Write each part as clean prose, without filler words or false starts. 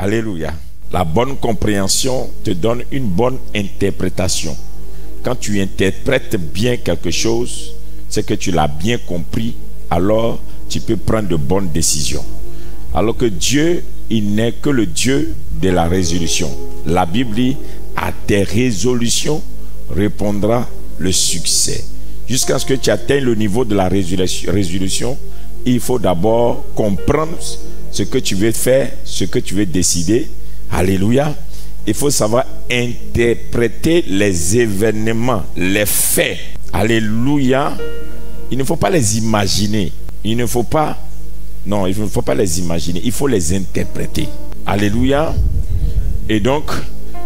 Alléluia. La bonne compréhension te donne une bonne interprétation. Quand tu interprètes bien quelque chose, c'est que tu l'as bien compris, alors tu peux prendre de bonnes décisions. Alors que Dieu, il n'est que le Dieu de la résolution. La Bible dit, à tes résolutions répondra le succès. Jusqu'à ce que tu atteignes le niveau de la résolution, il faut d'abord comprendre ce que tu veux faire, ce que tu veux décider. Alléluia. Il faut savoir interpréter les événements, les faits. Alléluia. Il ne faut pas les imaginer. Il ne faut pas les imaginer. Il faut les interpréter. Alléluia. Et donc,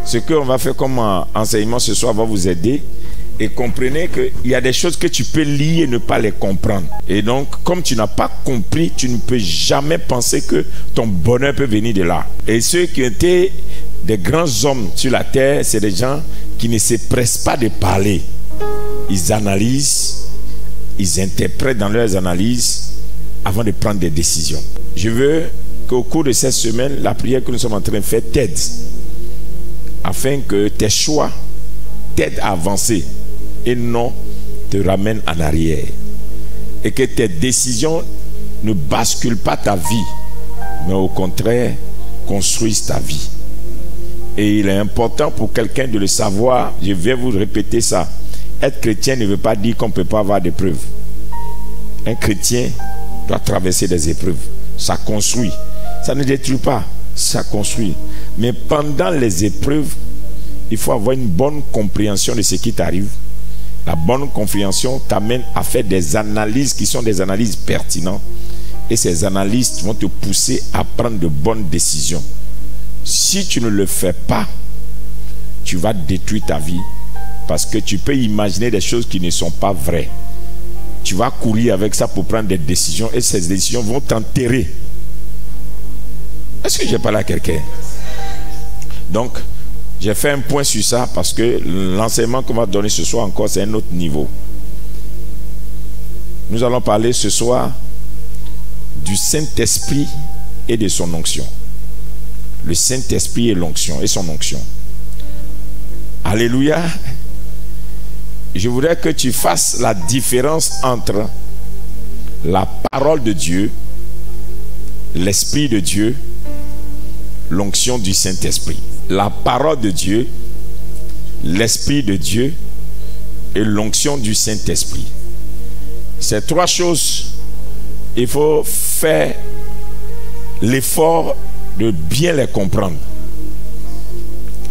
ce qu'on va faire comme enseignement ce soir va vous aider. Et comprenez qu'il y a des choses que tu peux lire et ne pas les comprendre. Et donc, comme tu n'as pas compris, tu ne peux jamais penser que ton bonheur peut venir de là. Et ceux qui étaient des grands hommes sur la terre, c'est des gens qui ne se pressent pas de parler. Ils analysent, ils interprètent dans leurs analyses avant de prendre des décisions. Je veux qu'au cours de cette semaine, la prière que nous sommes en train de faire t'aide, afin que tes choix t'aident à avancer et non te ramènent en arrière. Et que tes décisions ne basculent pas ta vie, mais au contraire, construisent ta vie. Et il est important pour quelqu'un de le savoir. Je vais vous répéter ça. Être chrétien ne veut pas dire qu'on ne peut pas avoir d'épreuves. Un chrétien doit traverser des épreuves. Ça construit. Ça ne détruit pas. Ça construit. Mais pendant les épreuves, il faut avoir une bonne compréhension de ce qui t'arrive. La bonne compréhension t'amène à faire des analyses qui sont des analyses pertinentes. Et ces analyses vont te pousser à prendre de bonnes décisions. Si tu ne le fais pas, tu vas détruire ta vie. Parce que tu peux imaginer des choses qui ne sont pas vraies. Tu vas courir avec ça pour prendre des décisions. Et ces décisions vont t'enterrer. Est-ce que j'ai parlé à quelqu'un? Donc, j'ai fait un point sur ça parce que l'enseignement qu'on va donner ce soir encore, c'est un autre niveau. Nous allons parler ce soir du Saint-Esprit et de son onction. Le Saint-Esprit et l'onction et son onction. Alléluia. Je voudrais que tu fasses la différence entre la parole de Dieu, l'Esprit de Dieu, l'onction du Saint-Esprit. La parole de Dieu, l'Esprit de Dieu et l'onction du Saint-Esprit. Ces trois choses, il faut faire l'effort de bien les comprendre.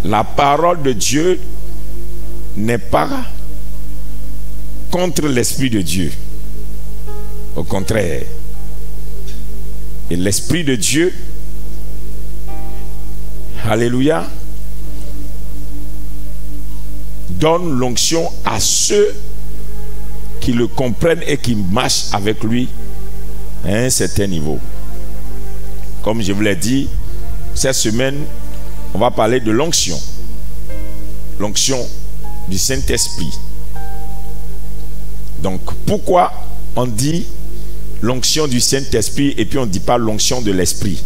La parole de Dieu n'est pas contre l'Esprit de Dieu. Au contraire. Et l'Esprit de Dieu, alléluia, donne l'onction à ceux qui le comprennent et qui marchent avec lui à un certain niveau. Comme je vous l'ai dit, cette semaine, on va parler de l'onction. L'onction du Saint-Esprit. Donc, pourquoi on dit l'onction du Saint-Esprit et puis on ne dit pas l'onction de l'Esprit?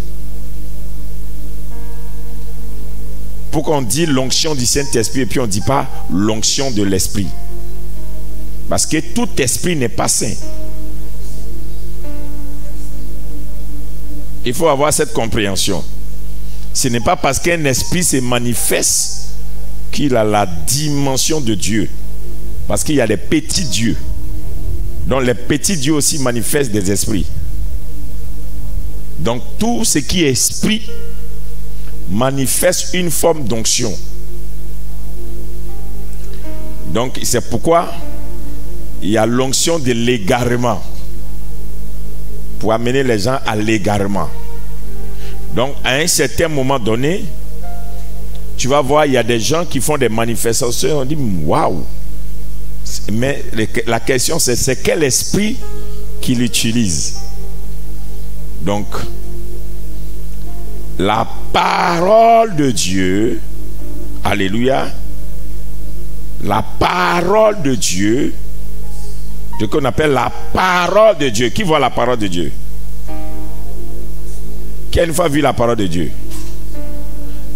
Pourquoi on dit l'onction du Saint-Esprit et puis on ne dit pas l'onction de l'Esprit? Parce que tout esprit n'est pas saint. Il faut avoir cette compréhension. Ce n'est pas parce qu'un esprit se manifeste qu'il a la dimension de Dieu. Parce qu'il y a des petits dieux. Donc les petits dieux aussi manifestent des esprits. Donc tout ce qui est esprit manifeste une forme d'onction. Donc c'est pourquoi il y a l'onction de l'égarement. Pour amener les gens à l'égarement. Donc à un certain moment donné, tu vas voir, il y a des gens qui font des manifestations. On dit waouh. Mais la question c'est quel esprit qu'il utilise. Donc la parole de Dieu, alléluia, la parole de Dieu, ce qu'on appelle la parole de Dieu. Qui voit la parole de Dieu? Qui a une fois vu la parole de Dieu?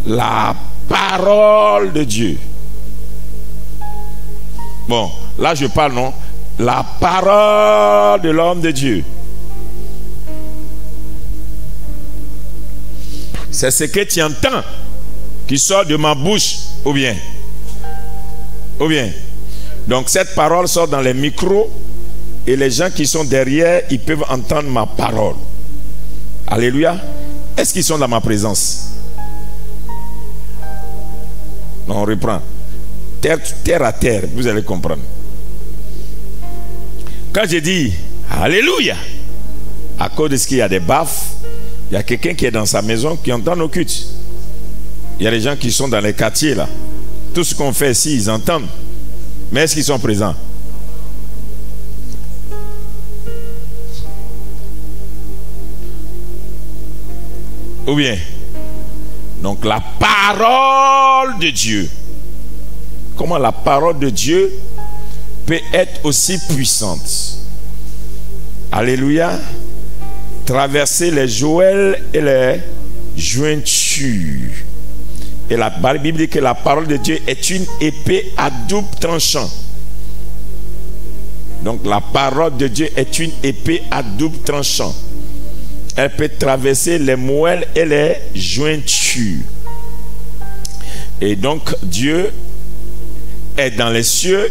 la parole de Dieu. Bon, là je parle, non? La parole de l'homme de Dieu. C'est ce que tu entends qui sort de ma bouche, ou bien. Donc cette parole sort dans les micros et les gens qui sont derrière, ils peuvent entendre ma parole. Alléluia. Est-ce qu'ils sont dans ma présence? Non, on reprend. Terre à terre, vous allez comprendre. Quand je dis Alléluia, à cause de ce qu'il y a des baffes, il y a quelqu'un qui est dans sa maison qui entend nos cultes. Il y a des gens qui sont dans les quartiers là. Tout ce qu'on fait ici, ils entendent. Mais est-ce qu'ils sont présents? Ou bien? Donc la parole de Dieu. Comment la parole de Dieu peut être aussi puissante? Alléluia. Traverser les Joël et les jointures. Et la Bible dit que la parole de Dieu est une épée à double tranchant. Donc la parole de Dieu est une épée à double tranchant. Elle peut traverser les moelles et les jointures. Et donc Dieu est dans les cieux,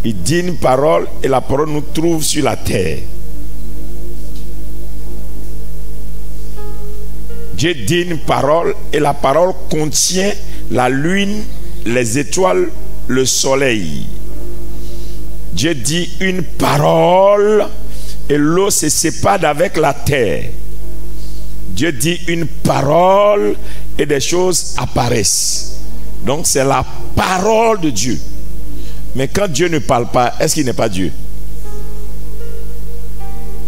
il dit une parole et la parole nous trouve sur la terre. Dieu dit une parole et la parole contient la lune, les étoiles, le soleil. Dieu dit une parole et l'eau se sépare avec la terre. Dieu dit une parole et des choses apparaissent. Donc c'est la parole de Dieu. Mais quand Dieu ne parle pas, est-ce qu'il n'est pas Dieu?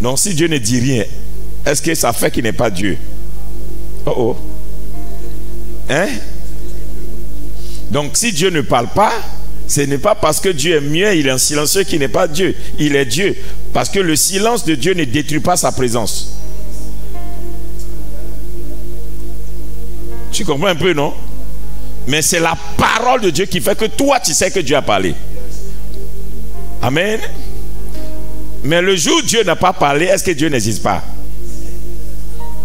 Donc si Dieu ne dit rien, est-ce que ça fait qu'il n'est pas Dieu? Oh. Hein? Donc si Dieu ne parle pas, ce n'est pas parce que Dieu est muet, il est un silencieux qui n'est pas Dieu. Il est Dieu. Parce que le silence de Dieu ne détruit pas sa présence. Tu comprends un peu, non? Mais c'est la parole de Dieu qui fait que toi, tu sais que Dieu a parlé. Amen. Mais le jour où Dieu n'a pas parlé, est-ce que Dieu n'existe pas?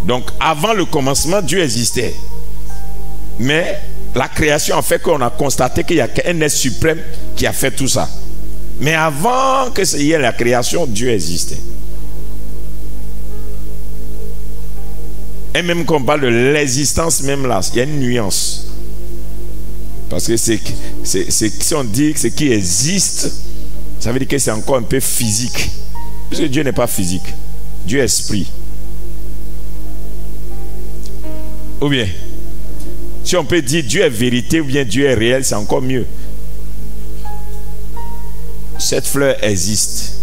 Donc, avant le commencement, Dieu existait. Mais la création a fait qu'on a constaté qu'il y a un être suprême qui a fait tout ça. Mais avant que il y ait la création, Dieu existait. Et même quand on parle de l'existence, même là, il y a une nuance. Parce que si on dit que ce qui existe, ça veut dire que c'est encore un peu physique. Parce que Dieu n'est pas physique. Dieu est esprit. Ou bien, si on peut dire Dieu est vérité ou bien Dieu est réel, c'est encore mieux. Cette fleur existe.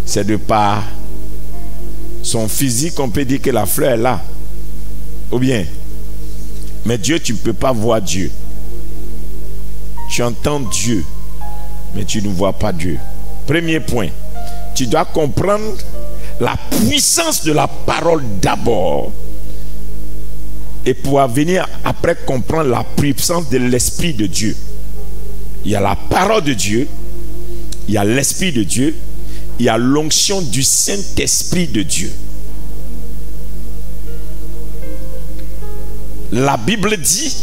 C'est de par son physique qu'on peut dire que la fleur est là. Ou bien, mais Dieu, tu ne peux pas voir Dieu. Tu entends Dieu, mais tu ne vois pas Dieu. Premier point, tu dois comprendre la puissance de la parole d'abord. Et pouvoir venir après comprendre la puissance de l'Esprit de Dieu. Il y a la parole de Dieu, il y a l'Esprit de Dieu, il y a l'onction du Saint-Esprit de Dieu. La Bible dit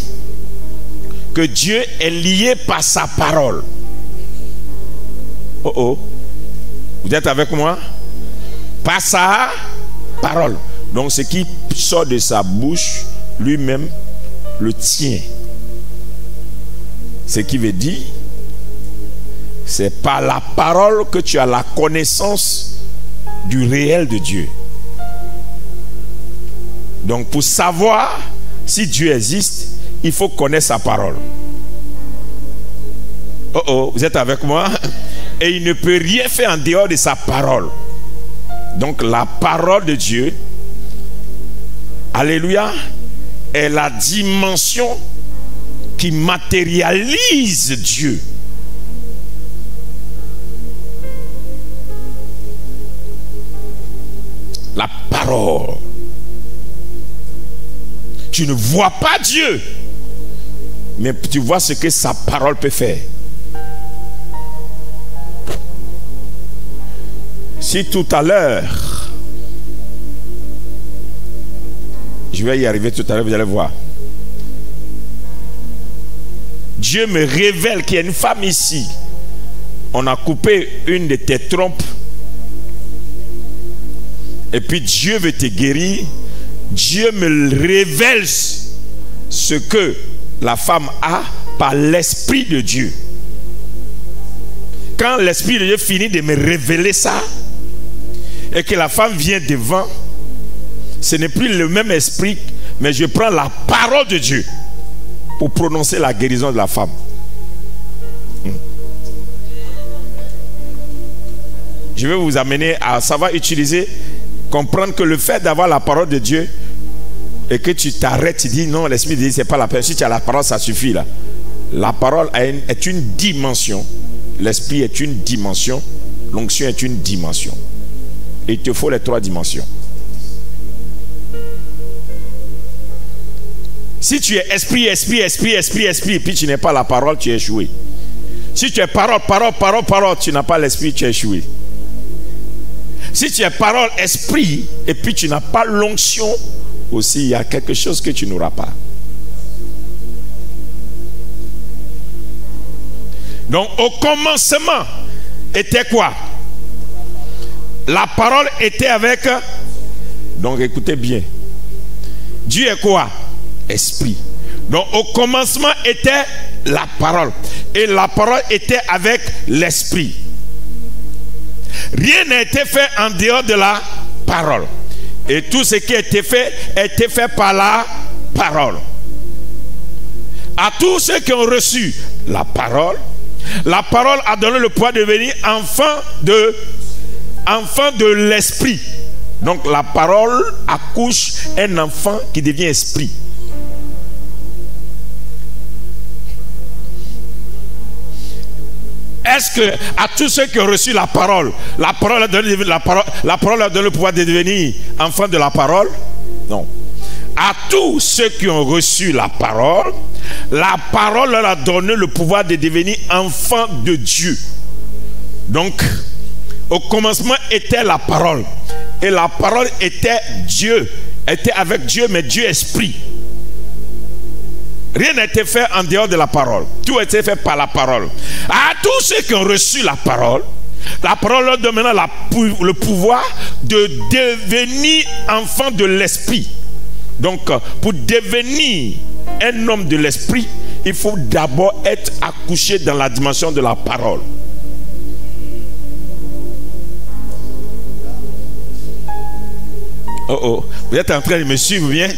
que Dieu est lié par sa parole. Oh oh. Vous êtes avec moi? Par sa parole. Donc ce qui sort de sa bouche, lui-même le tient. Ce qui veut dire, c'est par la parole que tu as la connaissance du réel de Dieu. Donc pour savoir si Dieu existe, il faut connaître sa parole. Oh oh, vous êtes avec moi? Et il ne peut rien faire en dehors de sa parole. Donc la parole de Dieu, alléluia, est la dimension qui matérialise Dieu. La parole. tu ne vois pas Dieu, mais tu vois ce que sa parole peut faire. Si tout à l'heure, je vais y arriver tout à l'heure, vous allez voir. Dieu me révèle qu'il y a une femme ici. On a coupé une de tes trompes. Et puis Dieu veut te guérir. Dieu me révèle ce que la femme a par l'Esprit de Dieu. Quand l'Esprit de Dieu finit de me révéler ça, et que la femme vient devant, ce n'est plus le même esprit, mais je prends la parole de Dieu pour prononcer la guérison de la femme. Je vais vous amener à savoir utiliser, comprendre que le fait d'avoir la parole de Dieu et que tu t'arrêtes, tu dis non, l'esprit dit c'est pas la peine. Si tu as la parole, ça suffit là. La parole est une dimension, l'esprit est une dimension, l'onction est une dimension. Et il te faut les 3 dimensions. Si tu es esprit, et puis tu n'es pas la parole, tu es échoué. Si tu es parole, tu n'as pas l'esprit, tu es échoué. Si tu es parole, esprit, et puis tu n'as pas l'onction, aussi il y a quelque chose que tu n'auras pas. Donc au commencement était quoi? La parole était avec. Donc écoutez bien. Dieu est quoi? Esprit. Donc au commencement était la parole. Et la parole était avec l'esprit. Rien n'a été fait en dehors de la parole. Et tout ce qui a été fait par la parole. À tous ceux qui ont reçu la parole a donné le pouvoir de devenir enfant de l'esprit. Donc la parole accouche un enfant qui devient esprit. Est-ce que à tous ceux qui ont reçu la parole a donné le pouvoir de devenir enfant de la parole? Non. À tous ceux qui ont reçu la parole leur a donné le pouvoir de devenir enfant de Dieu. Donc au commencement était la parole. Et la parole était Dieu. Était avec Dieu, mais Dieu esprit. Rien n'a été fait en dehors de la parole. Tout a été fait par la parole. À tous ceux qui ont reçu la parole leur donne maintenant le pouvoir de devenir enfant de l'esprit. Donc, pour devenir un homme de l'esprit, il faut d'abord être accouché dans la dimension de la parole. Vous êtes en train de me suivre bien?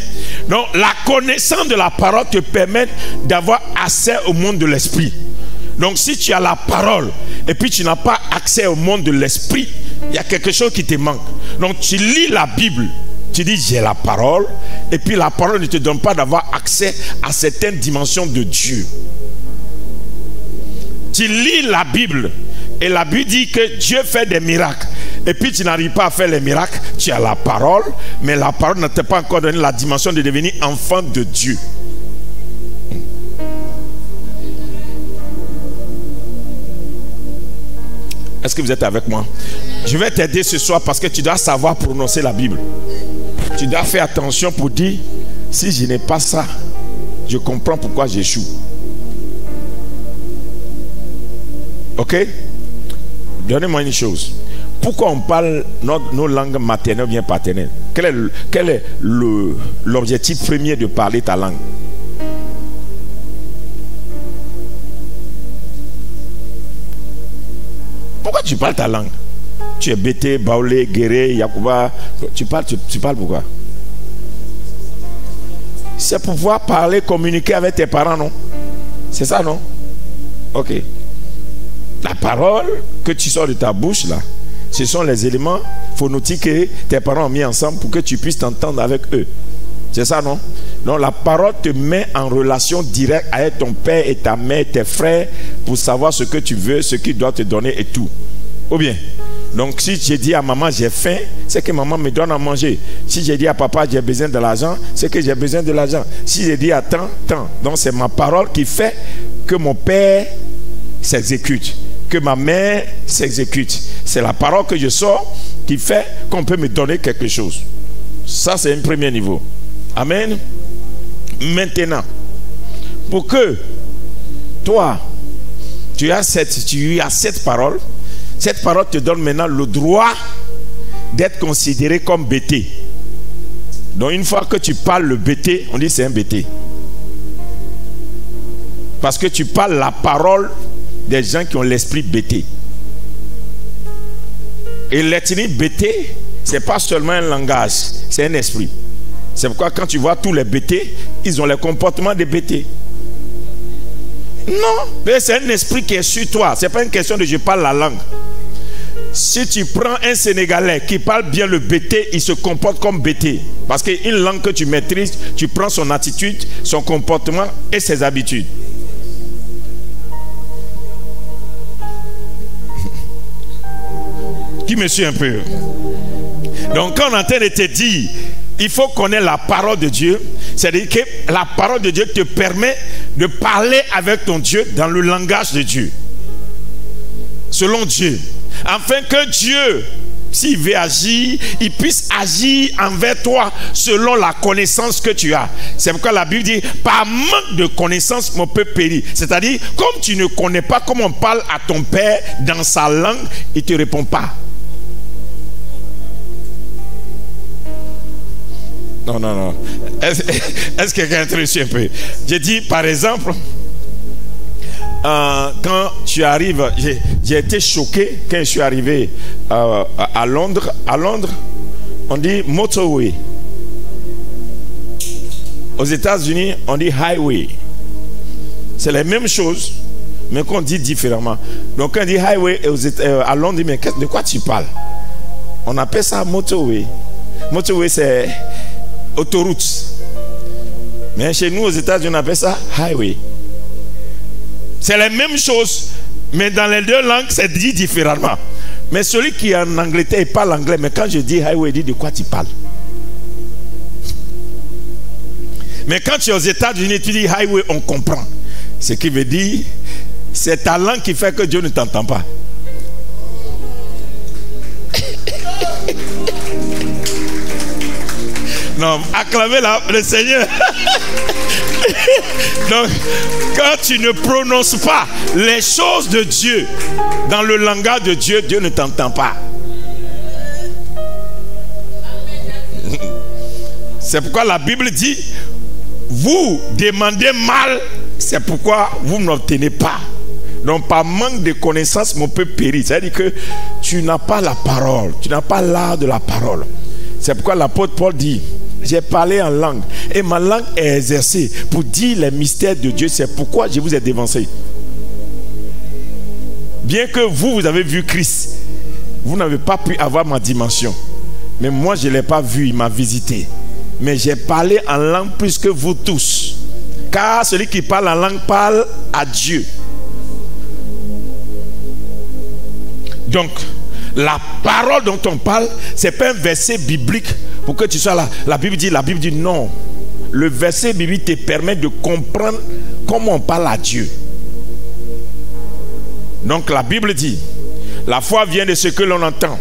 Donc la connaissance de la parole te permet d'avoir accès au monde de l'esprit. Donc si tu as la parole et puis tu n'as pas accès au monde de l'esprit, il y a quelque chose qui te manque. Donc tu lis la Bible, tu dis j'ai la parole, et puis la parole ne te donne pas d'avoir accès à certaines dimensions de Dieu. Tu lis la Bible et la Bible dit que Dieu fait des miracles. Et puis tu n'arrives pas à faire les miracles. Tu as la parole, mais la parole ne t'a pas encore donné la dimension de devenir enfant de Dieu. Est-ce que vous êtes avec moi? Je vais t'aider ce soir parce que tu dois savoir prononcer la Bible. Tu dois faire attention pour dire, si je n'ai pas ça, je comprends pourquoi j'échoue. Ok? Donnez-moi une chose. Pourquoi on parle nos langues maternelles ou bien paternelles? Quel est l'objectif premier de parler ta langue? Pourquoi tu parles ta langue? Tu es Bété, Baoulé, Guéré, Yacouba. Tu parles pourquoi? C'est pour pouvoir parler, communiquer avec tes parents, non? C'est ça, non? Ok. La parole que tu sors de ta bouche là, ce sont les éléments phonétiques que tes parents ont mis ensemble pour que tu puisses t'entendre avec eux. C'est ça, non? Donc la parole te met en relation directe avec ton père et ta mère, tes frères, pour savoir ce que tu veux, ce qu'ils doivent te donner et tout. Ou bien, Donc si j'ai dit à maman j'ai faim, c'est que maman me donne à manger. Si j'ai dit à papa j'ai besoin de l'argent, c'est que j'ai besoin de l'argent. Si j'ai dit à tant. Donc c'est ma parole qui fait que mon père s'exécute, que ma mère s'exécute. C'est la parole que je sors qui fait qu'on peut me donner quelque chose. Ça c'est un premier niveau. Amen. Maintenant, pour que toi tu as cette parole te donne maintenant le droit d'être considéré comme bêté. Donc une fois que tu parles le bêté, on dit c'est un bêté. Parce que tu parles la parole des gens qui ont l'esprit bêté. Et l'ethnie bêté, c'est pas seulement un langage, c'est un esprit. C'est pourquoi quand tu vois tous les bêtés, ils ont les comportements des bêtés. Non, mais c'est un esprit qui est sur toi. C'est pas une question de je parle la langue. Si tu prends un Sénégalais qui parle bien le bêté, il se comporte comme bêté. Parce qu'une langue que tu maîtrises, tu prends son attitude, son comportement et ses habitudes. Qui me suit un peu? Donc quand on est en train de te dire, il faut connaître la parole de Dieu, c'est-à-dire que la parole de Dieu te permet de parler avec ton Dieu dans le langage de Dieu. Selon Dieu. Afin que Dieu, s'il veut agir, il puisse agir envers toi selon la connaissance que tu as. C'est pourquoi la Bible dit, par manque de connaissance, mon peuple périt. C'est-à-dire, comme tu ne connais pas comment on parle à ton père dans sa langue, il ne te répond pas. Non. Est-ce que quelqu'un est intéressé un peu? J'ai dit, par exemple, quand tu arrives, j'ai été choqué quand je suis arrivé à Londres. À Londres, on dit motorway. Aux États-Unis, on dit highway. C'est la même chose, mais qu'on dit différemment. Donc, quand on dit highway à Londres, on dit, mais de quoi tu parles? On appelle ça motorway. Motorway, c'est autoroute. Mais chez nous, aux États-Unis, on appelle ça highway. C'est la même chose, mais dans les deux langues, c'est dit différemment. Mais celui qui est en Angleterre, il parle anglais, mais quand je dis highway, il dit de quoi tu parles? Mais quand tu es aux États-Unis, tu dis highway, on comprend. Ce qui veut dire, c'est ta langue qui fait que Dieu ne t'entend pas. Non, acclamez le Seigneur. Donc, quand tu ne prononces pas les choses de Dieu dans le langage de Dieu, Dieu ne t'entend pas. C'est pourquoi la Bible dit, vous demandez mal, c'est pourquoi vous n'obtenez pas. Donc par manque de connaissance, mon peuple périt. C'est-à-dire que tu n'as pas la parole, tu n'as pas l'art de la parole. C'est pourquoi l'apôtre Paul dit, j'ai parlé en langue et ma langue est exercée pour dire les mystères de Dieu. C'est pourquoi je vous ai dévancé. Bien que vous avez vu Christ, vous n'avez pas pu avoir ma dimension. Mais moi je ne l'ai pas vu, il m'a visité. Mais j'ai parlé en langue plus que vous tous. Car celui qui parle en langue parle à Dieu. Donc la parole dont on parle, ce n'est pas un verset biblique pour que tu sois là. La Bible dit non. Le verset biblique te permet de comprendre comment on parle à Dieu. Donc la Bible dit, la foi vient de ce que l'on entend.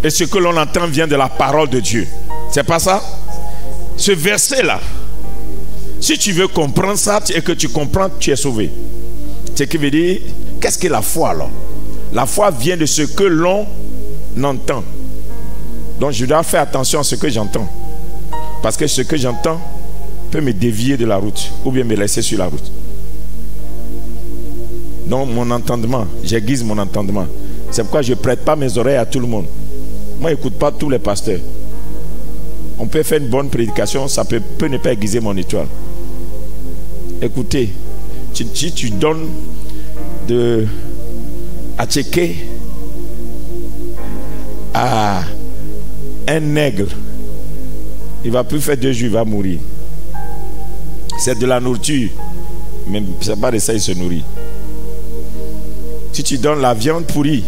Et ce que l'on entend vient de la parole de Dieu. C'est pas ça? Ce verset-là, si tu veux comprendre ça et que tu comprends, tu es sauvé. Ce qui veut dire, qu'est-ce que la foi alors? La foi vient de ce que l'on entend. Donc je dois faire attention à ce que j'entends. Parce que ce que j'entends peut me dévier de la route ou bien me laisser sur la route. Donc mon entendement, j'aiguise mon entendement. C'est pourquoi je ne prête pas mes oreilles à tout le monde. Moi, je n'écoute pas tous les pasteurs. On peut faire une bonne prédication, ça peut ne pas aiguiser mon étoile. Écoutez, si tu donnes à checker à un aigle, il ne va plus faire 2 jours, il va mourir. C'est de la nourriture, mais ce n'est pas de ça qu'il se nourrit. Si tu donnes la viande pourrie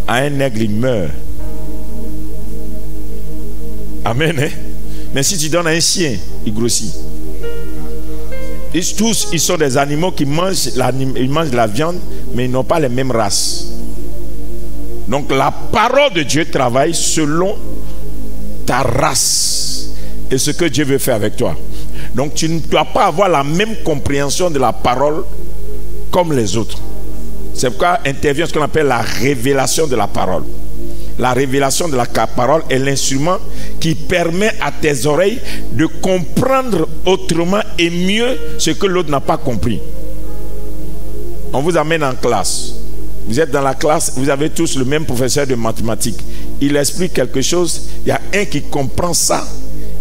à un aigle, il meurt. Amen. Hein? Mais si tu donnes à un chien, il grossit. Tous, ils sont des animaux qui mangent de la viande, mais ils n'ont pas les mêmes races. Donc la parole de Dieu travaille selon ta race et ce que Dieu veut faire avec toi. Donc tu ne dois pas avoir la même compréhension de la parole comme les autres. C'est pourquoi intervient ce qu'on appelle la révélation de la parole. La révélation de la parole est l'instrument qui permet à tes oreilles de comprendre autrement et mieux ce que l'autre n'a pas compris. On vous amène en classe. Vous êtes dans la classe, vous avez tous le même professeur de mathématiques. Il explique quelque chose, il y a un qui comprend ça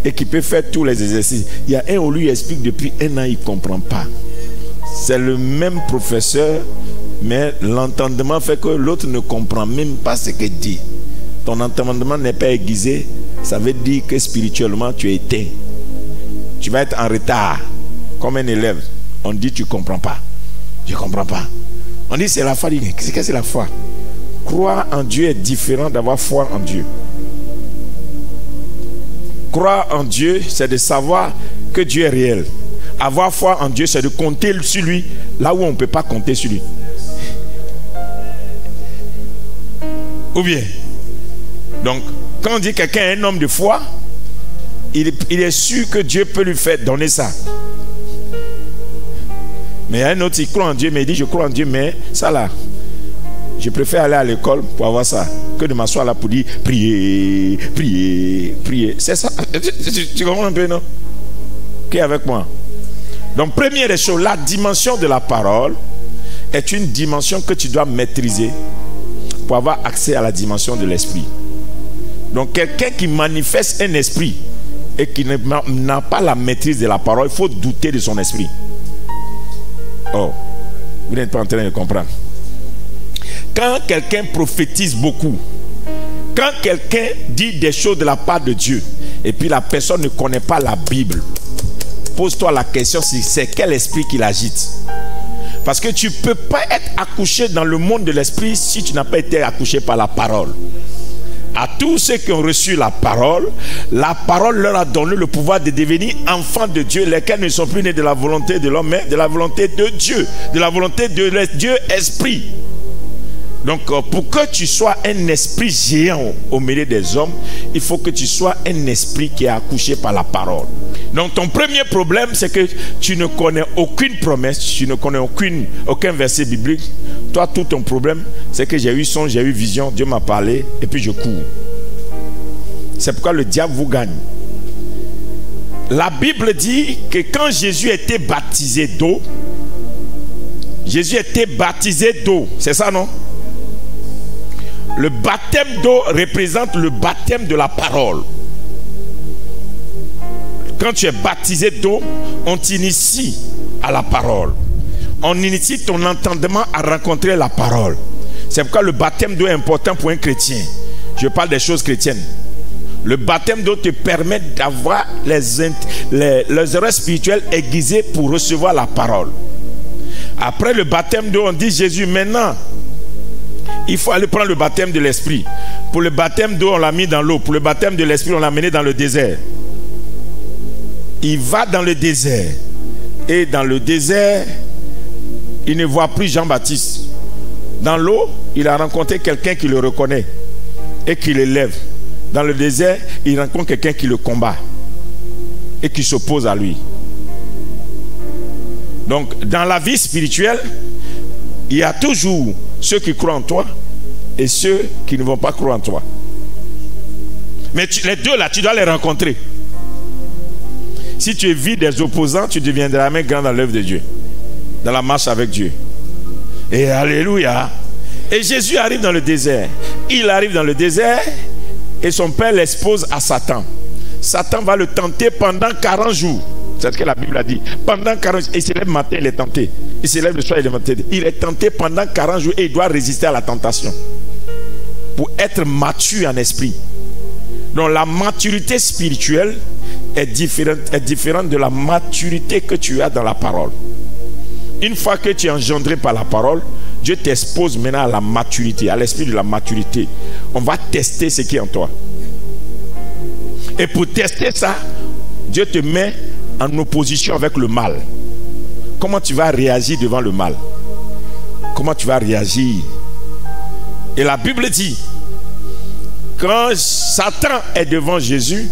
et qui peut faire tous les exercices. Il y a un où lui explique depuis un an, il ne comprend pas. C'est le même professeur, mais l'entendement fait que l'autre ne comprend même pas ce qu'il dit. Ton entendement n'est pas aiguisé, ça veut dire que spirituellement tu es éteint. Tu vas être en retard, comme un élève. On dit tu ne comprends pas. Je ne comprends pas. On dit c'est la foi. Qu'est-ce que c'est la foi? Croire en Dieu est différent d'avoir foi en Dieu. Croire en Dieu, c'est de savoir que Dieu est réel. Avoir foi en Dieu, c'est de compter sur lui là où on ne peut pas compter sur lui. Ou bien, donc, quand on dit quelqu'un est un homme de foi, il est sûr que Dieu peut lui faire donner ça. Mais il y a un autre qui croit en Dieu, mais il dit je crois en Dieu, mais ça là, je préfère aller à l'école pour avoir ça que de m'asseoir là pour dire prier, prier, prier. C'est ça. Tu comprends un peu, non? Qui est avec moi? Donc, première des choses, la dimension de la parole est une dimension que tu dois maîtriser pour avoir accès à la dimension de l'esprit. Donc, quelqu'un qui manifeste un esprit et qui n'a pas la maîtrise de la parole, il faut douter de son esprit. Oh, vous n'êtes pas en train de comprendre. Quand quelqu'un prophétise beaucoup, quand quelqu'un dit des choses de la part de Dieu, et puis la personne ne connaît pas la Bible, pose-toi la question si c'est quel esprit qui l'agite. Parce que tu ne peux pas être accouché dans le monde de l'esprit si tu n'as pas été accouché par la parole. À tous ceux qui ont reçu la parole leur a donné le pouvoir de devenir enfants de Dieu, lesquels ne sont plus nés de la volonté de l'homme, mais de la volonté de Dieu, de la volonté de Dieu esprit. Donc pour que tu sois un esprit géant au milieu des hommes, il faut que tu sois un esprit qui est accouché par la parole. Donc ton premier problème, c'est que tu ne connais aucune promesse, tu ne connais aucun verset biblique. Toi, tout ton problème, c'est que j'ai eu son, j'ai eu vision, Dieu m'a parlé, et puis je cours. C'est pourquoi le diable vous gagne. La Bible dit que quand Jésus était baptisé d'eau, c'est ça, non? Le baptême d'eau représente le baptême de la parole. Quand tu es baptisé d'eau, on t'initie à la parole. On initie ton entendement à rencontrer la parole. C'est pourquoi le baptême d'eau est important pour un chrétien. Je parle des choses chrétiennes. Le baptême d'eau te permet d'avoir les oreilles spirituelles aiguisées pour recevoir la parole. Après le baptême d'eau, on dit Jésus, maintenant, il faut aller prendre le baptême de l'esprit. Pour le baptême d'eau, on l'a mis dans l'eau. Pour le baptême de l'esprit, on l'a mené dans le désert. Il va dans le désert. Et dans le désert, il ne voit plus Jean-Baptiste. Dans l'eau, il a rencontré quelqu'un qui le reconnaît et qui l'élève. Dans le désert, il rencontre quelqu'un qui le combat et qui s'oppose à lui. Donc, dans la vie spirituelle, il y a toujours ceux qui croient en toi et ceux qui ne vont pas croire en toi. Mais les deux là, tu dois les rencontrer. Si tu évites des opposants, tu deviendras même grand dans l'œuvre de Dieu, dans la marche avec Dieu. Et alléluia. Et Jésus arrive dans le désert. Il arrive dans le désert et son père l'expose à Satan. Satan va le tenter pendant 40 jours. C'est ce que la Bible a dit. Pendant 40 jours, il se lève le matin, il est tenté. Il se lève le soir, il est tenté. Il est tenté pendant 40 jours et il doit résister à la tentation pour être mature en esprit. Donc la maturité spirituelle est différente de la maturité que tu as dans la parole. Une fois que tu es engendré par la parole, Dieu t'expose maintenant à la maturité, à l'esprit de la maturité. On va tester ce qui est en toi. Et pour tester ça, Dieu te met en opposition avec le mal. Comment tu vas réagir devant le mal? Comment tu vas réagir? Et la Bible dit, quand Satan est devant Jésus,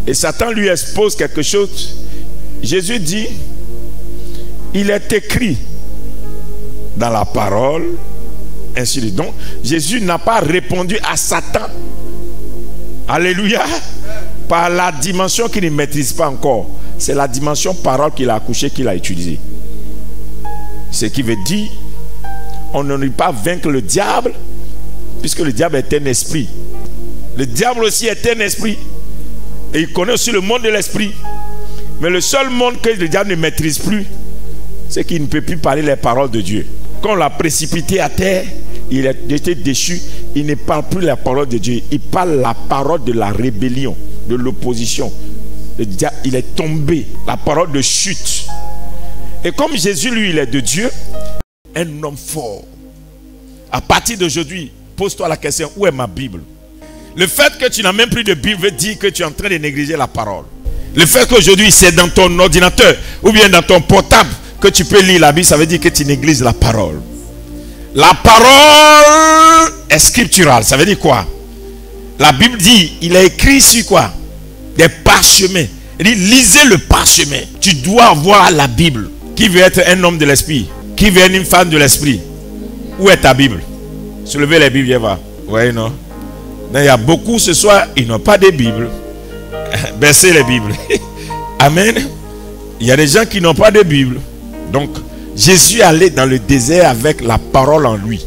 et Satan lui expose quelque chose, Jésus dit, il est écrit dans la parole, ainsi de suite. Donc, Jésus n'a pas répondu à Satan. Alléluia. Par la dimension qu'il ne maîtrise pas encore. C'est la dimension parole qu'il a accouchée, qu'il a utilisée. Ce qui veut dire, on ne peut pas vaincre le diable, puisque le diable est un esprit. Le diable aussi est un esprit. Et il connaît aussi le monde de l'esprit. Mais le seul monde que le diable ne maîtrise plus, c'est qu'il ne peut plus parler les paroles de Dieu. Quand on l'a précipité à terre, il a été déchu. Il ne parle plus la parole de Dieu. Il parle la parole de la rébellion, de l'opposition. Le diable, il est tombé. La parole de chute. Et comme Jésus, lui, il est de Dieu, un homme fort. À partir d'aujourd'hui, pose-toi la question, où est ma Bible? Le fait que tu n'as même plus de Bible veut dire que tu es en train de négliger la parole. Le fait qu'aujourd'hui, c'est dans ton ordinateur ou bien dans ton portable que tu peux lire la Bible, ça veut dire que tu négliges la parole. La parole est scripturale. Ça veut dire quoi? La Bible dit, il est écrit sur quoi? Des parchemins. Il dit, lisez le parchemin. Tu dois avoir la Bible. Qui veut être un homme de l'esprit? Qui veut être une femme de l'esprit? Où est ta Bible? Soulevez les Bibles, viens voir. Oui, non? Il y a beaucoup ce soir, ils n'ont pas de Bible. Baissez les Bibles. Amen. Il y a des gens qui n'ont pas de Bible. Donc, Jésus allait dans le désert avec la parole en lui.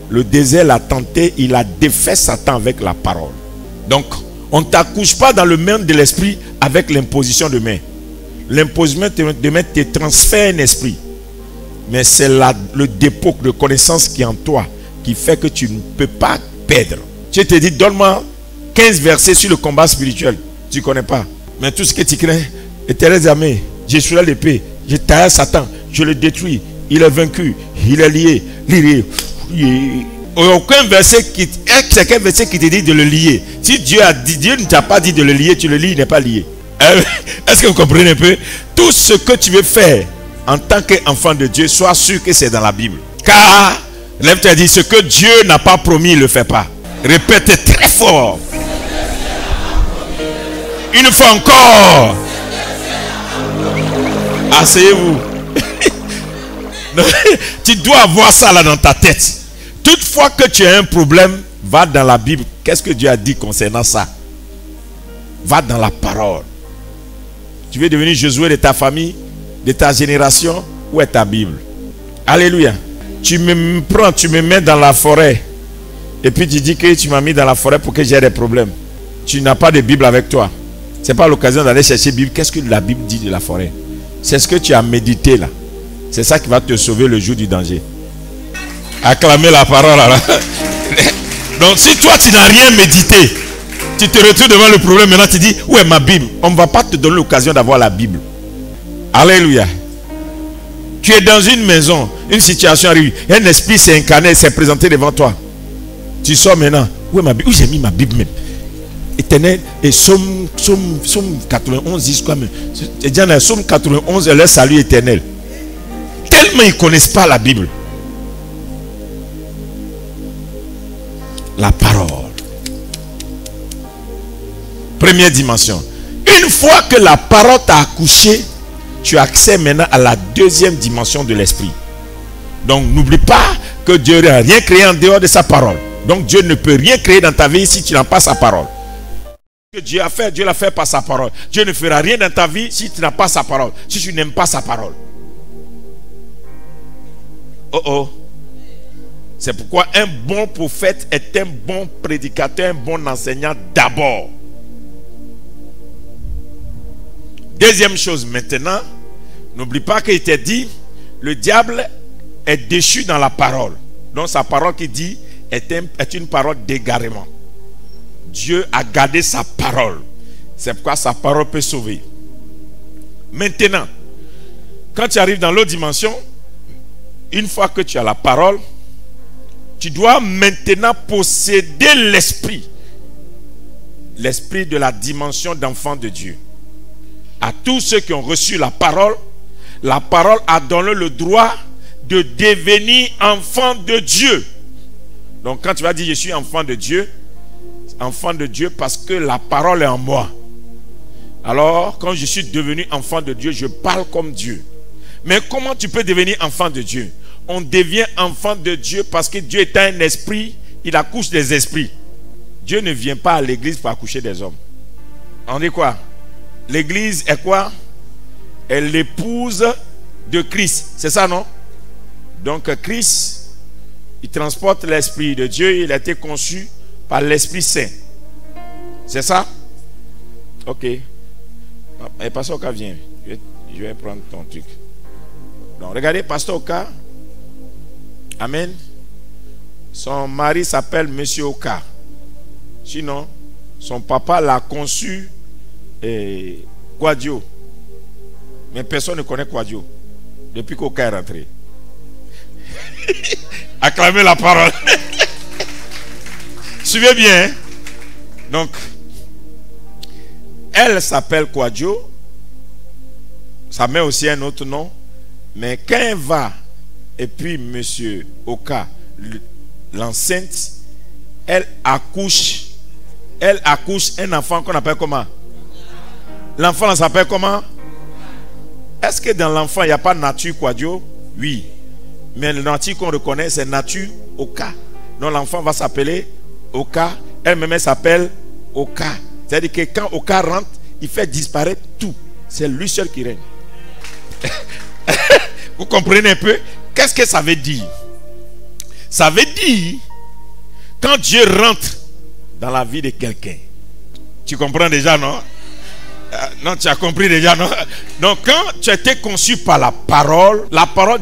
Le désert l'a tenté, il a défait Satan avec la parole. Donc, on ne t'accouche pas dans le monde de l'esprit avec l'imposition de main. L'imposition de main te transfère un esprit. Mais c'est le dépôt de connaissance qui est en toi qui fait que tu ne peux pas perdre. Tu te dis, donne-moi 15 versets sur le combat spirituel. Tu ne connais pas. Mais tout ce que tu crains, éternel armée, je suis là l'épée, je taille Satan, je le détruis, il est vaincu, il est lié, aucun verset qui te dit de le lier. Si Dieu ne t'a pas dit de le lier, tu le lis, il n'est pas lié. Est-ce que vous comprenez un peu? Tout ce que tu veux faire en tant qu'enfant de Dieu, sois sûr que c'est dans la Bible. Car, lève-toi et dis, ce que Dieu n'a pas promis, il ne le fait pas. Répète très fort. Une fois encore. Asseyez-vous. Tu dois avoir ça là dans ta tête. Toutefois que tu as un problème, va dans la Bible. Qu'est-ce que Dieu a dit concernant ça? Va dans la parole. Tu veux devenir Josué de ta famille, de ta génération? Où est ta Bible? Alléluia. Tu me prends, tu me mets dans la forêt. Et puis tu dis que tu m'as mis dans la forêt pour que j'ai des problèmes. Tu n'as pas de Bible avec toi. Ce n'est pas l'occasion d'aller chercher la Bible. Qu'est-ce que la Bible dit de la forêt? C'est ce que tu as médité là. C'est ça qui va te sauver le jour du danger. Acclamez la parole là. Donc si toi tu n'as rien médité, tu te retrouves devant le problème, maintenant tu dis, où est ma Bible? On ne va pas te donner l'occasion d'avoir la Bible. Alléluia. Tu es dans une maison, une situation arrive, un esprit s'est incarné, s'est présenté devant toi. Tu sors maintenant, où est ma Bible? Où j'ai mis ma Bible même? Éternel, et Somme 91 dit quoi même? Somme 91 est le salut éternel. Tellement ils ne connaissent pas la Bible. La parole. Première dimension. Une fois que la parole t'a accouché, tu as accès maintenant à la deuxième dimension de l'esprit. Donc n'oublie pas que Dieu n'a rien créé en dehors de sa parole. Donc Dieu ne peut rien créer dans ta vie si tu n'as pas sa parole. Ce que Dieu a fait, Dieu l'a fait par sa parole. Dieu ne fera rien dans ta vie si tu n'as pas sa parole. Si tu n'aimes pas sa parole. Oh oh. C'est pourquoi un bon prophète est un bon prédicateur, un bon enseignant d'abord. Deuxième chose maintenant, n'oublie pas qu'il t'a dit, le diable est déchu dans la parole. Donc sa parole qui dit est une parole d'égarement. Dieu a gardé sa parole. C'est pourquoi sa parole peut sauver. Maintenant, quand tu arrives dans l'autre dimension, une fois que tu as la parole, tu dois maintenant posséder l'esprit. L'esprit de la dimension d'enfant de Dieu. À tous ceux qui ont reçu la parole a donné le droit de devenir enfant de Dieu. Donc quand tu vas dire je suis enfant de Dieu parce que la parole est en moi. Alors quand je suis devenu enfant de Dieu, je parle comme Dieu. Mais comment tu peux devenir enfant de Dieu? On devient enfant de Dieu parce que Dieu est un esprit, il accouche des esprits. Dieu ne vient pas à l'église pour accoucher des hommes. On dit quoi? L'église est quoi? Est l'épouse de Christ. C'est ça, non? Donc Christ, il transporte l'esprit de Dieu. Il a été conçu par l'Esprit Saint. C'est ça? Ok. Et Pasteur Oka, viens. Je vais prendre ton truc. Donc regardez, Pasteur Oka. Amen. Son mari s'appelle Monsieur Oka. Sinon, son papa l'a conçu Quadio. Mais personne ne connaît Quadio depuis qu'Oka est rentré. Acclamez la parole. Suivez bien. Hein? Donc, elle s'appelle Quadio. Ça met aussi un autre nom. Mais quand elle va, et puis Monsieur Oka, l'enceinte, elle accouche un enfant qu'on appelle comment? L'enfant s'appelle comment? Est-ce que dans l'enfant il n'y a pas nature Quadio? Oui. Mais la nature qu'on reconnaît, c'est nature Oka. Donc l'enfant va s'appeler Oka. Elle-même s'appelle Oka. C'est-à-dire que quand Oka rentre, il fait disparaître tout. C'est lui seul qui règne. Vous comprenez un peu? Qu'est-ce que ça veut dire? Ça veut dire, quand Dieu rentre dans la vie de quelqu'un, tu comprends déjà, non? Non, tu as compris déjà, non? Donc, quand tu as été conçu par la parole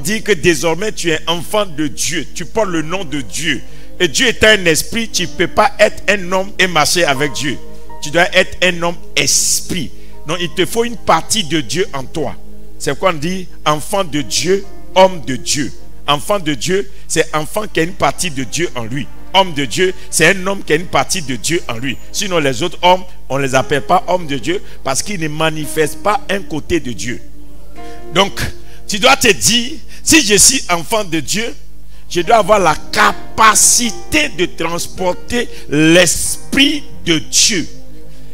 dit que désormais tu es enfant de Dieu. Tu portes le nom de Dieu. Et Dieu est un esprit, tu ne peux pas être un homme et marcher avec Dieu. Tu dois être un homme esprit. Donc, il te faut une partie de Dieu en toi. C'est quoi on dit? Enfant de Dieu, homme de Dieu. Enfant de Dieu, c'est enfant qui a une partie de Dieu en lui. Homme de Dieu, c'est un homme qui a une partie de Dieu en lui. Sinon les autres hommes, on ne les appelle pas hommes de Dieu parce qu'ils ne manifestent pas un côté de Dieu. Donc, tu dois te dire, si je suis enfant de Dieu, je dois avoir la capacité de transporter l'esprit de Dieu.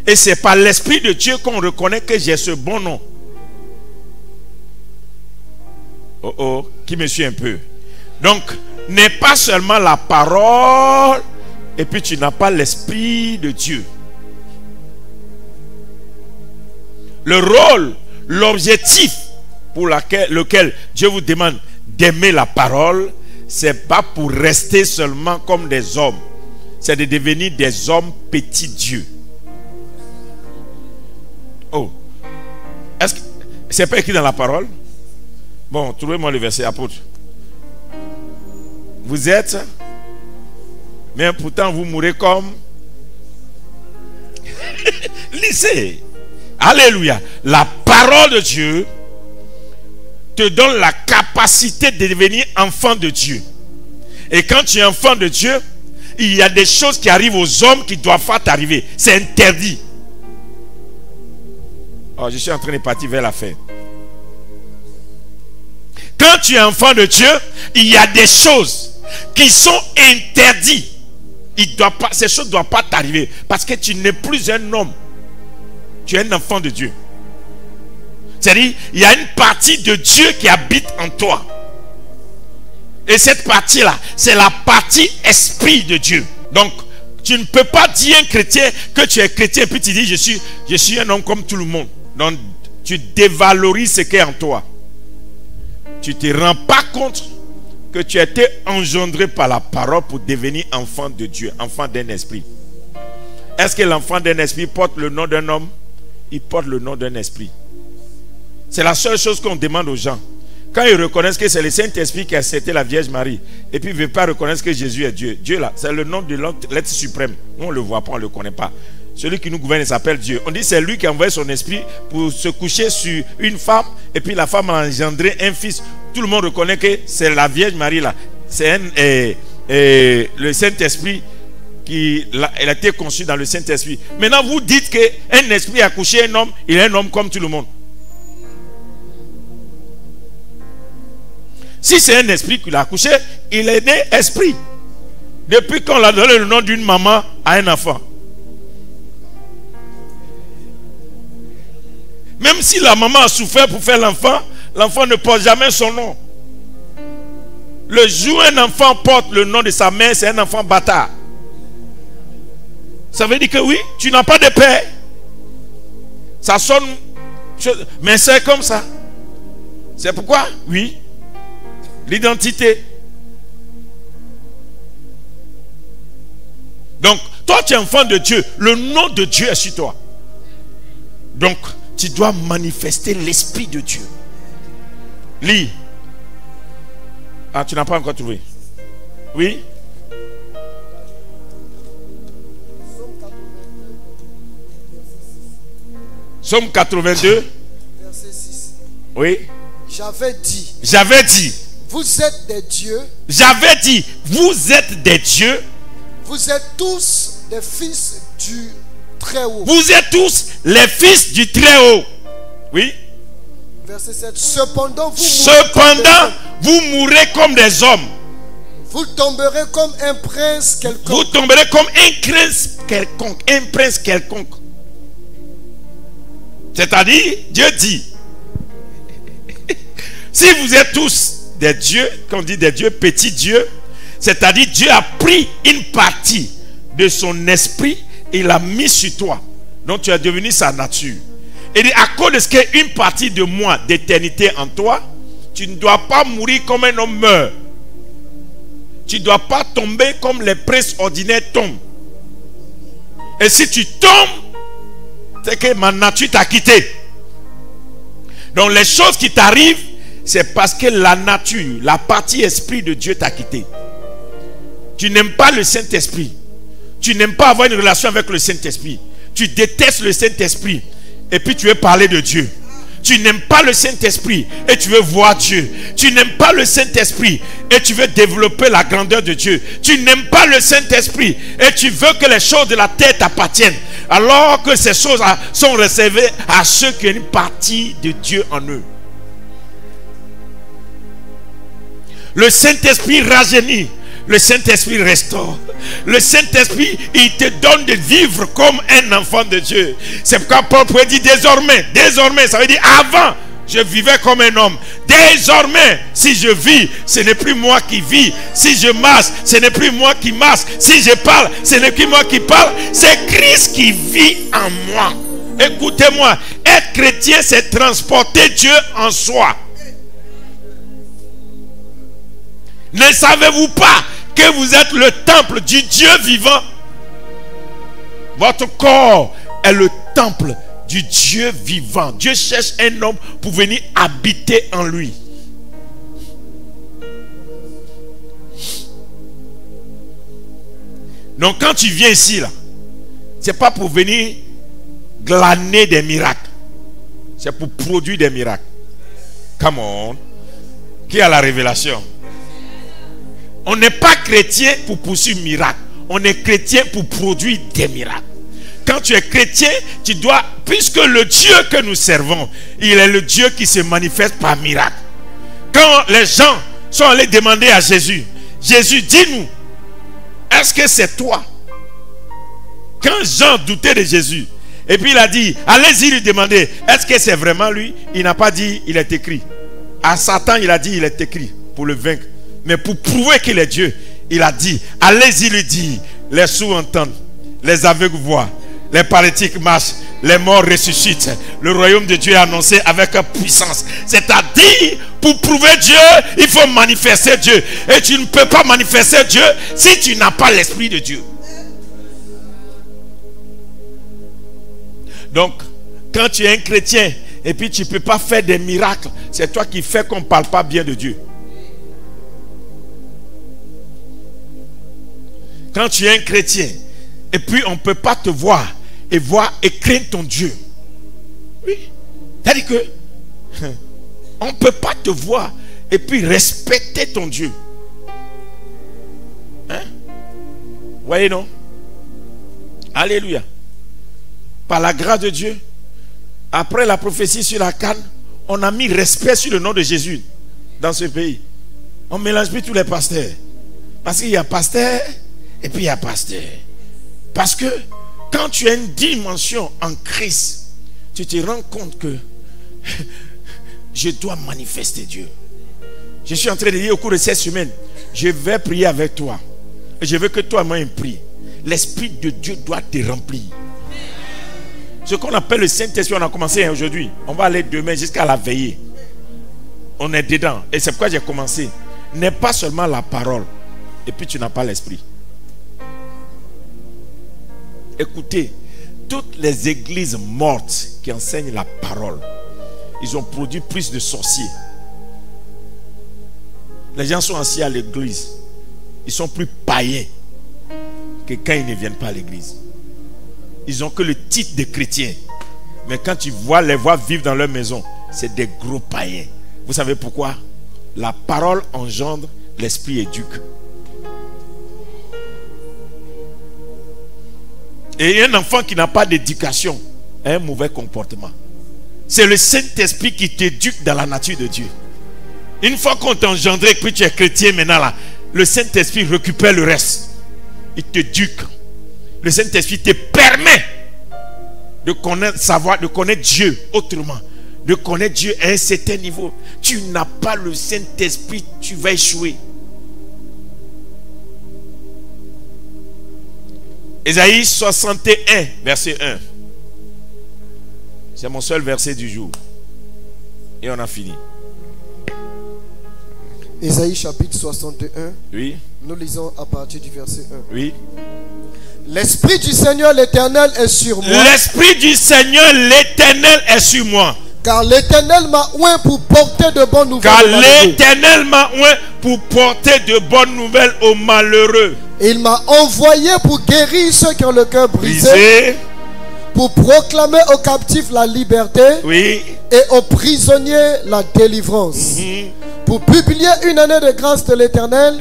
Et c'est par l'esprit de Dieu qu'on reconnaît que j'ai ce bon nom. Oh oh, qui me suit un peu? Donc, n'est pas seulement la parole et puis tu n'as pas l'esprit de Dieu. Le rôle, l'objectif pour lequel Dieu vous demande d'aimer la parole, c'est pas pour rester seulement comme des hommes, c'est de devenir des hommes petits dieux. Oh, est-ce que c'est pas écrit dans la parole? Bon, trouvez-moi le verset, apôtre. Vous êtes, mais pourtant vous mourrez comme. Lisez. Alléluia. La parole de Dieu te donne la capacité de devenir enfant de Dieu. Et quand tu es enfant de Dieu, il y a des choses qui arrivent aux hommes qui ne doivent pas t'arriver. C'est interdit. Oh, je suis en train de partir vers la fin. Quand tu es enfant de Dieu, il y a des choses qui sont interdites. Ces choses ne doivent pas t'arriver parce que tu n'es plus un homme. Tu es un enfant de Dieu. C'est-à-dire, il y a une partie de Dieu qui habite en toi. Et cette partie-là, c'est la partie esprit de Dieu. Donc, tu ne peux pas dire à un chrétien que tu es chrétien et puis tu dis je suis un homme comme tout le monde. Donc, tu dévalorises ce qui est en toi. Tu ne te rends pas compte que tu as été engendré par la parole pour devenir enfant de Dieu, enfant d'un esprit. Est-ce que l'enfant d'un esprit porte le nom d'un homme? Il porte le nom d'un esprit. C'est la seule chose qu'on demande aux gens. Quand ils reconnaissent que c'est le Saint-Esprit qui a accepté la Vierge Marie, et puis ils ne veulent pas reconnaître que Jésus est Dieu. Dieu là, c'est le nom de l'être suprême. Nous, on ne le voit pas, on ne le connaît pas. Celui qui nous gouverne s'appelle Dieu. On dit c'est lui qui a envoyé son esprit pour se coucher sur une femme. Et puis la femme a engendré un fils. Tout le monde reconnaît que c'est la Vierge Marie là. C'est le Saint-Esprit elle a été conçue dans le Saint-Esprit. Maintenant vous dites qu'un esprit a couché un homme. Il est un homme comme tout le monde. Si c'est un esprit qui l'a accouché, il est né esprit. Depuis qu'on l'a donné le nom d'une maman à un enfant. Même si la maman a souffert pour faire l'enfant, l'enfant ne porte jamais son nom. Le jour où un enfant porte le nom de sa mère, c'est un enfant bâtard. Ça veut dire que oui, tu n'as pas de père. Ça sonne, mais c'est comme ça. C'est pourquoi, oui, l'identité. Donc, toi tu es enfant de Dieu, le nom de Dieu est sur toi. Donc, tu dois manifester l'esprit de Dieu. Lis. Ah, tu n'as pas encore trouvé. Oui. Somme 82. Verset 6. Oui. J'avais dit. Vous êtes des dieux. J'avais dit. Vous êtes des dieux. Vous êtes tous des fils du Très-Haut. Vous êtes tous les fils du Très-Haut. Oui. Verset 7. Cependant, vous mourrez comme des hommes. Vous tomberez comme un prince quelconque. Vous tomberez comme un prince quelconque. Un prince quelconque. C'est-à-dire, Dieu dit, si vous êtes tous des dieux, quand on dit des dieux, petits dieux, c'est-à-dire Dieu a pris une partie de son esprit et l'a mis sur toi. Donc tu es devenu sa nature. Et à cause de ce qu'il y a une partie de moi, d'éternité en toi, tu ne dois pas mourir comme un homme meurt. Tu ne dois pas tomber comme les princes ordinaires tombent. Et si tu tombes, c'est que ma nature t'a quitté. Donc les choses qui t'arrivent, c'est parce que la nature, la partie esprit de Dieu t'a quitté. Tu n'aimes pas le Saint-Esprit. Tu n'aimes pas avoir une relation avec le Saint-Esprit. Tu détestes le Saint-Esprit. Et puis tu veux parler de Dieu. Tu n'aimes pas le Saint-Esprit et tu veux voir Dieu. Tu n'aimes pas le Saint-Esprit et tu veux développer la grandeur de Dieu. Tu n'aimes pas le Saint-Esprit et tu veux que les choses de la terre t'appartiennent. Alors que ces choses sont réservées à ceux qui ont une partie de Dieu en eux. Le Saint-Esprit rajeunit. Le Saint-Esprit restaure. Le Saint-Esprit, il te donne de vivre comme un enfant de Dieu. C'est pourquoi Paul pourrait dire désormais, ça veut dire avant, je vivais comme un homme. Désormais, si je vis, ce n'est plus moi qui vis. Si je marche, ce n'est plus moi qui marche. Si je parle, ce n'est plus moi qui parle. C'est Christ qui vit en moi. Écoutez-moi, être chrétien, c'est transporter Dieu en soi. Ne savez-vous pas que vous êtes le temple du Dieu vivant? Votre corps est le temple du Dieu vivant. Dieu cherche un homme pour venir habiter en lui. Donc quand tu viens ici là, c'est pas pour venir glaner des miracles. C'est pour produire des miracles. Come on. Qui a la révélation? On n'est pas chrétien pour poursuivre miracle. On est chrétien pour produire des miracles. Quand tu es chrétien, tu dois, puisque le Dieu que nous servons, il est le Dieu qui se manifeste par miracle. Quand les gens sont allés demander à Jésus, Jésus, dis-nous, est-ce que c'est toi? Quand Jean doutait de Jésus, et puis il a dit, allez-y lui demander, est-ce que c'est vraiment lui? Il n'a pas dit, il est écrit. À Satan, il a dit, il est écrit, pour le vaincre. Mais pour prouver qu'il est Dieu, il a dit, allez-y lui dire, les sourds entendent, les aveugles voient, les paralytiques marchent, les morts ressuscitent. Le royaume de Dieu est annoncé avec puissance. C'est-à-dire, pour prouver Dieu, il faut manifester Dieu. Et tu ne peux pas manifester Dieu si tu n'as pas l'esprit de Dieu. Donc, quand tu es un chrétien, et puis tu ne peux pas faire des miracles, c'est toi qui fais qu'on ne parle pas bien de Dieu. Quand tu es un chrétien, et puis on ne peut pas te voir, et voir et craindre ton Dieu. Oui. C'est-à-dire que on ne peut pas te voir et puis respecter ton Dieu. Hein? Voyez, non? Alléluia. Par la grâce de Dieu, après la prophétie sur la canne, on a mis respect sur le nom de Jésus dans ce pays. On ne mélange plus tous les pasteurs. Parce qu'il y a pasteur et puis il y a pasteur. Parce que quand tu as une dimension en Christ, tu te rends compte que je dois manifester Dieu. Je suis en train de dire au cours de cette semaine, je vais prier avec toi. Et je veux que toi-même pries. L'Esprit de Dieu doit te remplir. Ce qu'on appelle le Saint-Esprit, on a commencé aujourd'hui. On va aller demain jusqu'à la veillée. On est dedans. Et c'est pourquoi j'ai commencé. N'est pas seulement la parole. Et puis tu n'as pas l'Esprit. Écoutez, toutes les églises mortes qui enseignent la parole, ils ont produit plus de sorciers. Les gens sont assis à l'église. Ils sont plus païens que quand ils ne viennent pas à l'église. Ils n'ont que le titre de chrétien. Mais quand tu les vois vivre dans leur maison, c'est des gros païens. Vous savez pourquoi? La parole engendre, l'esprit éduque. Et un enfant qui n'a pas d'éducation a un mauvais comportement. C'est le Saint-Esprit qui t'éduque dans la nature de Dieu. Une fois qu'on t'a engendré et que tu es chrétien maintenant là, le Saint-Esprit récupère le reste. Il t'éduque. Le Saint-Esprit te permet de connaître, de connaître Dieu autrement. De connaître Dieu à un certain niveau. Tu n'as pas le Saint-Esprit, tu vas échouer. Ésaïe 61, verset 1. C'est mon seul verset du jour. Et on a fini. Ésaïe chapitre 61. Oui. Nous lisons à partir du verset 1. Oui. L'Esprit du Seigneur l'Éternel est sur moi. L'Esprit du Seigneur l'Éternel est sur moi. Car l'Éternel m'a oint pour porter de bonnes nouvelles. Car l'Éternel m'a oint pour porter de bonnes nouvelles aux malheureux. Il m'a envoyé pour guérir ceux qui ont le cœur brisé. Pour proclamer aux captifs la liberté. Oui. Et aux prisonniers la délivrance. Pour publier une année de grâce de l'Éternel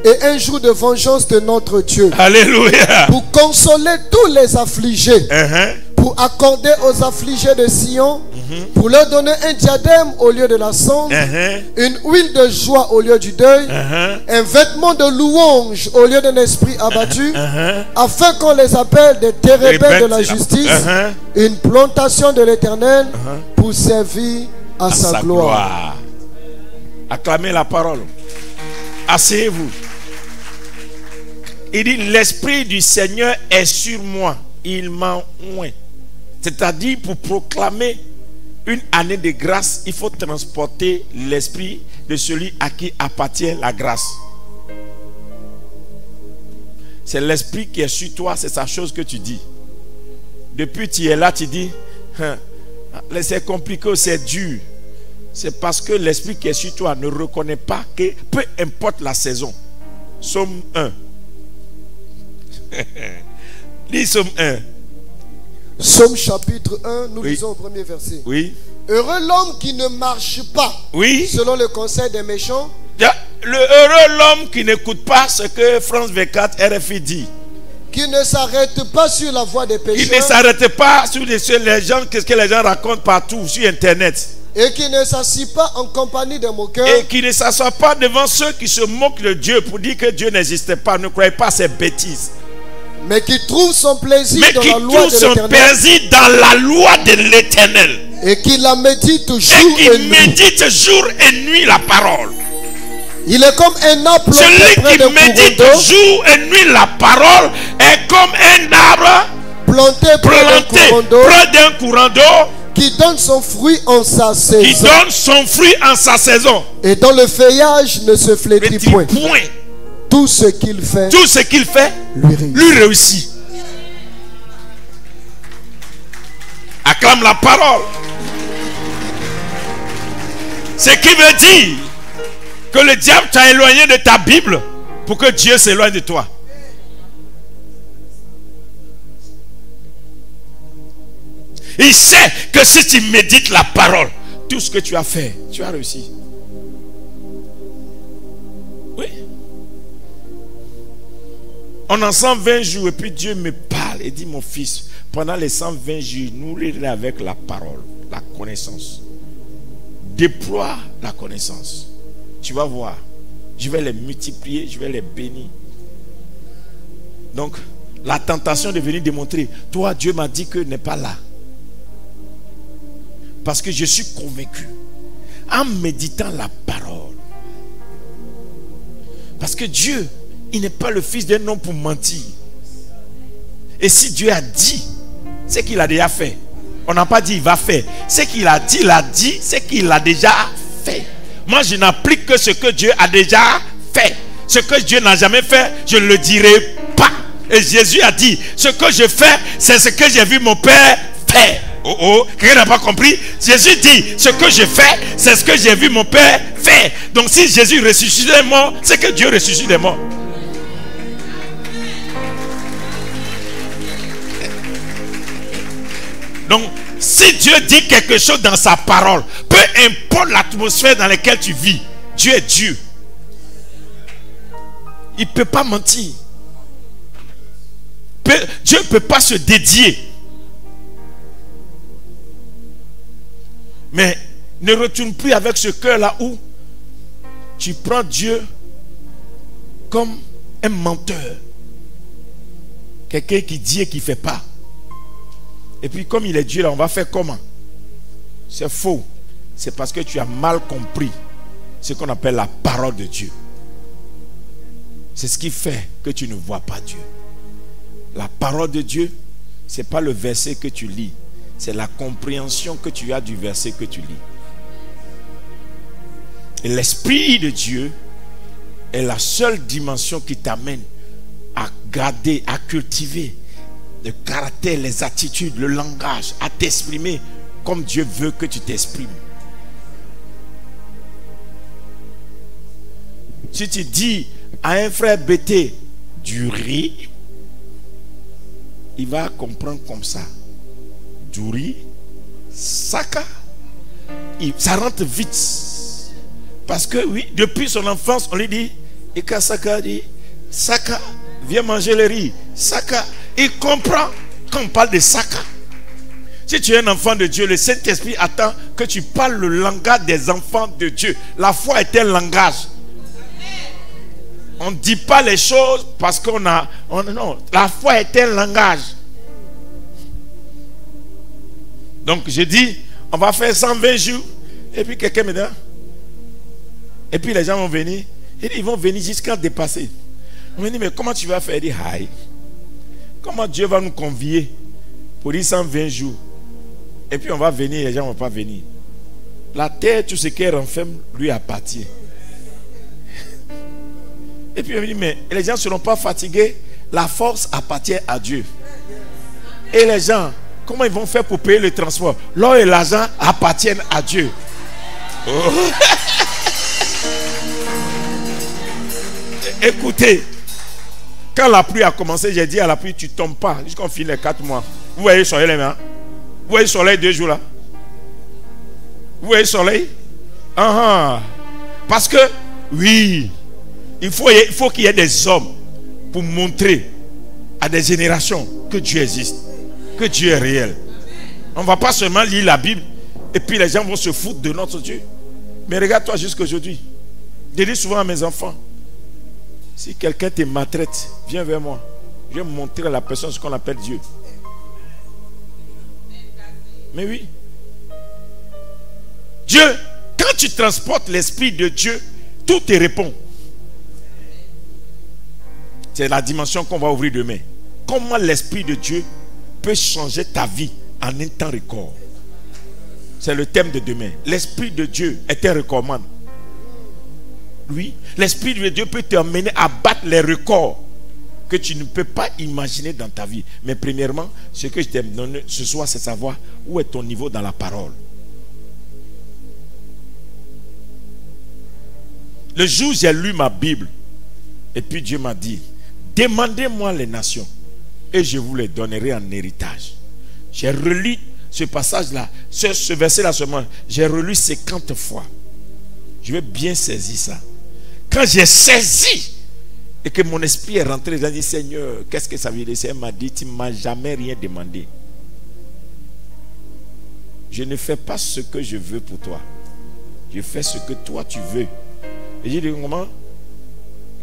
et un jour de vengeance de notre Dieu. Alléluia. Pour consoler tous les affligés. Pour accorder aux affligés de Sion. Pour leur donner un diadème au lieu de la cendre. Une huile de joie au lieu du deuil. Un vêtement de louange au lieu d'un esprit abattu. Afin qu'on les appelle des térébins de la justice. Une plantation de l'Éternel pour servir à sa gloire. Acclamez la parole. Asseyez-vous. Il dit, l'Esprit du Seigneur est sur moi. Il m'a oint. C'est-à-dire, pour proclamer une année de grâce, il faut transporter l'esprit de celui à qui appartient la grâce. C'est l'esprit qui est sur toi, c'est sa chose que tu dis. Depuis tu es là, tu dis, c'est compliqué, c'est dur. C'est parce que l'esprit qui est sur toi ne reconnaît pas que peu importe la saison. Somme 1. Lis Somme 1. Somme chapitre 1, nous lisons au premier verset. Oui. Heureux l'homme qui ne marche pas selon le conseil des méchants. Le heureux l'homme qui n'écoute pas ce que France 24 RFI dit. Qui ne s'arrête pas sur la voie des pécheurs. Qui ne s'arrête pas sur les gens, qu'est-ce que les gens racontent partout sur internet. Et qui ne s'assit pas en compagnie des moqueurs. Et qui ne s'assoit pas devant ceux qui se moquent de Dieu pour dire que Dieu n'existait pas. Ne croyez pas ces bêtises. Mais qui trouve son plaisir dans la loi de l'Éternel. son plaisir dans la loi de l'Éternel. Et qui la médite jour et nuit. Médite jour et nuit la parole. Il est comme un arbre planté près d'un courant d'eau. Celui qui médite jour et nuit la parole est comme un arbre planté près d'un courant d'eau. Qui donne son fruit en sa saison. Qui donne son fruit en sa saison. Et dont le feuillage ne se flétrit point. Tout ce qu'il fait, lui réussit. Acclame la parole. Ce qui veut dire que le diable t'a éloigné de ta Bible pour que Dieu s'éloigne de toi. Il sait que si tu médites la parole, tout ce que tu as fait, tu as réussi. Oui. On a 120 jours et puis Dieu me parle et dit, mon fils, pendant les 120 jours, nourris-les avec la parole, la connaissance. Déploie la connaissance. Tu vas voir. Je vais les multiplier, je vais les bénir. Donc, la tentation de venir démontrer, toi, Dieu m'a dit que n'est pas là. Parce que je suis convaincu, en méditant la parole. Parce que Dieu, il n'est pas le fils d'un homme pour mentir. Et si Dieu a dit, c'est qu'il a déjà fait. On n'a pas dit il va faire. C'est qu'il a dit, c'est qu'il a déjà fait. Moi, je n'applique que ce que Dieu a déjà fait. Ce que Dieu n'a jamais fait, je ne le dirai pas. Et Jésus a dit, ce que je fais, c'est ce que j'ai vu mon Père faire. Oh oh, quelqu'un n'a pas compris? Jésus dit, ce que je fais, c'est ce que j'ai vu mon Père faire. Donc si Jésus ressuscite les morts, c'est que Dieu ressuscite les morts. Donc, si Dieu dit quelque chose dans sa parole, peu importe l'atmosphère dans laquelle tu vis, Dieu est Dieu. Il ne peut pas mentir. Dieu ne peut pas se dédier. Mais ne retourne plus avec ce cœur-là où tu prends Dieu comme un menteur. Quelqu'un qui dit et qui ne fait pas. Et puis comme il est Dieu là, on va faire comment? C'est faux. C'est parce que tu as mal compris ce qu'on appelle la parole de Dieu. C'est ce qui fait que tu ne vois pas Dieu. La parole de Dieu, ce n'est pas le verset que tu lis. C'est la compréhension que tu as du verset que tu lis. Et l'Esprit de Dieu est la seule dimension qui t'amène à garder, à cultiver le caractère, les attitudes, le langage, à t'exprimer comme Dieu veut que tu t'exprimes. Si tu dis à un frère bêté du riz, il va comprendre comme ça. Du riz, saka, ça rentre vite. Parce que oui, depuis son enfance, on lui dit, Ika Saka dit, Saka, viens manger le riz. Saka, il comprend quand on parle de Saka. Si tu es un enfant de Dieu, le Saint-Esprit attend que tu parles le langage des enfants de Dieu. La foi est un langage. On ne dit pas les choses parce qu'on a... non, la foi est un langage. Donc je dis, on va faire 120 jours. Et puis quelqu'un me dit... Et puis les gens vont venir. Ils vont venir jusqu'à dépasser. On me dit, mais comment tu vas faire? Il dit, aïe. Comment Dieu va nous convier pour dire 120 jours? Et puis on va venir, les gens ne vont pas venir. La terre, tout ce qu'elle renferme, lui appartient. Et puis on me dit, mais les gens ne seront pas fatigués. La force appartient à Dieu. Et les gens, comment ils vont faire pour payer le transport? L'or et l'argent appartiennent à Dieu. Oh. Écoutez, quand la pluie a commencé, j'ai dit à la pluie, tu ne tombes pas jusqu'à qu'on finit les 4 mois. Vous voyez le soleil là? Vous voyez le soleil 2 jours là? Vous voyez le soleil? Parce que, oui, il faut qu'il y ait des hommes pour montrer à des générations que Dieu existe, que Dieu est réel. On ne va pas seulement lire la Bible et puis les gens vont se foutre de notre Dieu. Mais regarde-toi jusqu'aujourd'hui. Je dis souvent à mes enfants, si quelqu'un te maltraite, viens vers moi. Je vais montrer à la personne ce qu'on appelle Dieu. Mais oui. Dieu, quand tu transportes l'Esprit de Dieu, tout te répond. C'est la dimension qu'on va ouvrir demain. Comment l'Esprit de Dieu peut changer ta vie en un temps record. C'est le thème de demain. L'Esprit de Dieu est un recordman. Oui, l'Esprit de Dieu peut t'amener à battre les records que tu ne peux pas imaginer dans ta vie. Mais premièrement, ce que je t'ai donné ce soir, c'est savoir où est ton niveau dans la parole. Le jour où j'ai lu ma Bible, et puis Dieu m'a dit, demandez-moi les nations, et je vous les donnerai en héritage. J'ai relu ce passage-là, ce verset-là seulement, j'ai relu 50 fois. Je vais bien saisir ça. Quand j'ai saisi et que mon esprit est rentré, j'ai dit, Seigneur, qu'est-ce que ça veut dire? Le Seigneur m'a dit, tu ne m'as jamais rien demandé. Je ne fais pas ce que je veux pour toi. Je fais ce que toi tu veux. Et j'ai dit,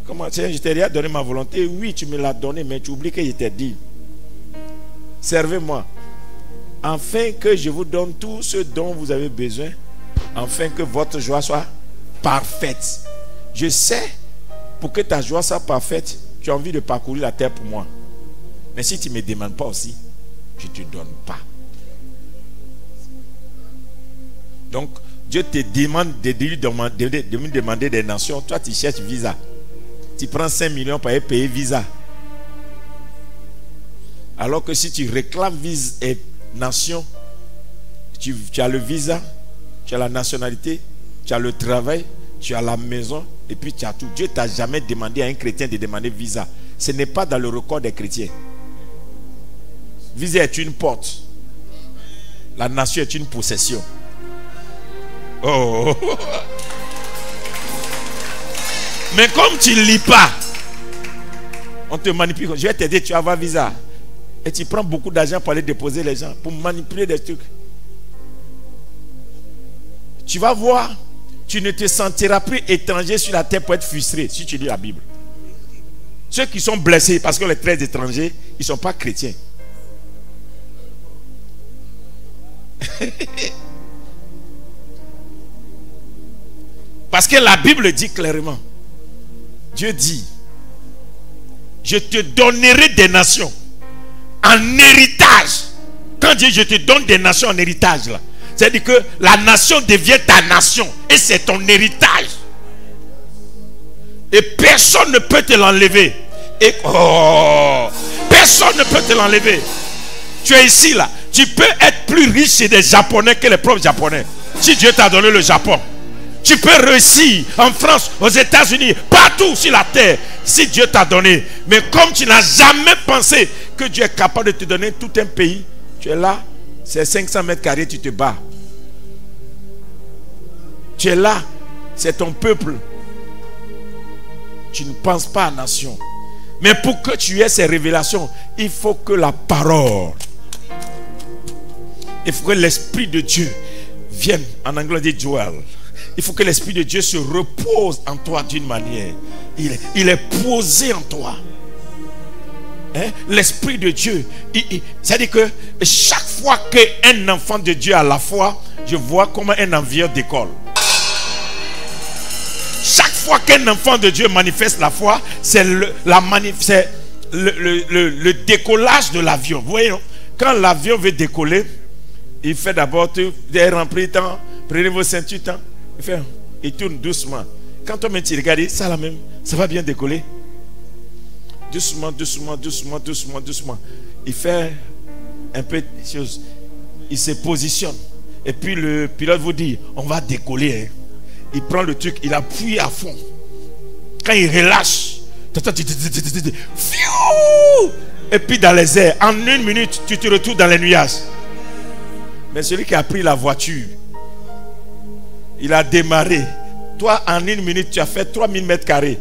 comment je t'ai déjà donné ma volonté? Oui, tu me l'as donné, mais tu oublies que je t'ai dit. Servez-moi. Afin que je vous donne tout ce dont vous avez besoin. Afin que votre joie soit parfaite. Je sais, pour que ta joie soit parfaite, tu as envie de parcourir la terre pour moi. Mais si tu ne me demandes pas aussi, je ne te donne pas. Donc, Dieu te demande de me demander des nations. Toi, tu cherches visa. Tu prends 5 millions pour payer visa. Alors que si tu réclames visa et nation, tu as le visa, tu as la nationalité, tu as le travail, tu as la maison et puis tu as tout. Dieu ne t'a jamais demandé à un chrétien de demander visa. Ce n'est pas dans le record des chrétiens. Visa est une porte. La nation est une possession. Oh. Mais comme tu ne lis pas, on te manipule. Je vais t'aider, tu vas avoir visa. Et tu prends beaucoup d'argent pour aller déposer les gens, pour manipuler des trucs. Tu vas voir, tu ne te sentiras plus étranger sur la terre pour être frustré si tu lis la Bible. Ceux qui sont blessés parce que les 13 étrangers, ils ne sont pas chrétiens. Parce que la Bible dit clairement, Dieu dit, je te donnerai des nations en héritage. Quand Dieu je te donne des nations en héritage, là, c'est-à-dire que la nation devient ta nation et c'est ton héritage. Et personne ne peut te l'enlever. Et personne ne peut te l'enlever. Tu es ici là. Tu peux être plus riche chez des Japonais que les propres Japonais. Si Dieu t'a donné le Japon. Tu peux réussir en France, aux États-Unis, partout sur la terre, si Dieu t'a donné. Mais comme tu n'as jamais pensé que Dieu est capable de te donner tout un pays, tu es là, c'est 500 mètres carrés, tu te bats. Tu es là, c'est ton peuple. Tu ne penses pas à nation. Mais pour que tu aies ces révélations, il faut que la parole, il faut que l'Esprit de Dieu vienne. En anglais on dit dwell. Il faut que l'Esprit de Dieu se repose en toi d'une manière. Il est posé en toi. Hein? L'Esprit de Dieu, c'est-à-dire que chaque fois qu'un enfant de Dieu a la foi, je vois comment un avion décolle. Chaque fois qu'un enfant de Dieu manifeste la foi, c'est le décollage de l'avion. Vous voyez, non? Quand l'avion veut décoller, il fait d'abord remplir le temps, prenez vos ceintures, il tourne doucement. Quand toi-même tu regardes, ça la même, ça va bien décoller. Doucement, doucement, doucement, doucement, doucement. Il fait un peu de choses. Il se positionne. Et puis le pilote vous dit, on va décoller. Hein. Il prend le truc, il appuie à fond. Quand il relâche, et puis dans les airs, en 1 minute, tu te retrouves dans les nuages. Mais celui qui a pris la voiture, il a démarré. Toi, en 1 minute, tu as fait 3000 mètres carrés.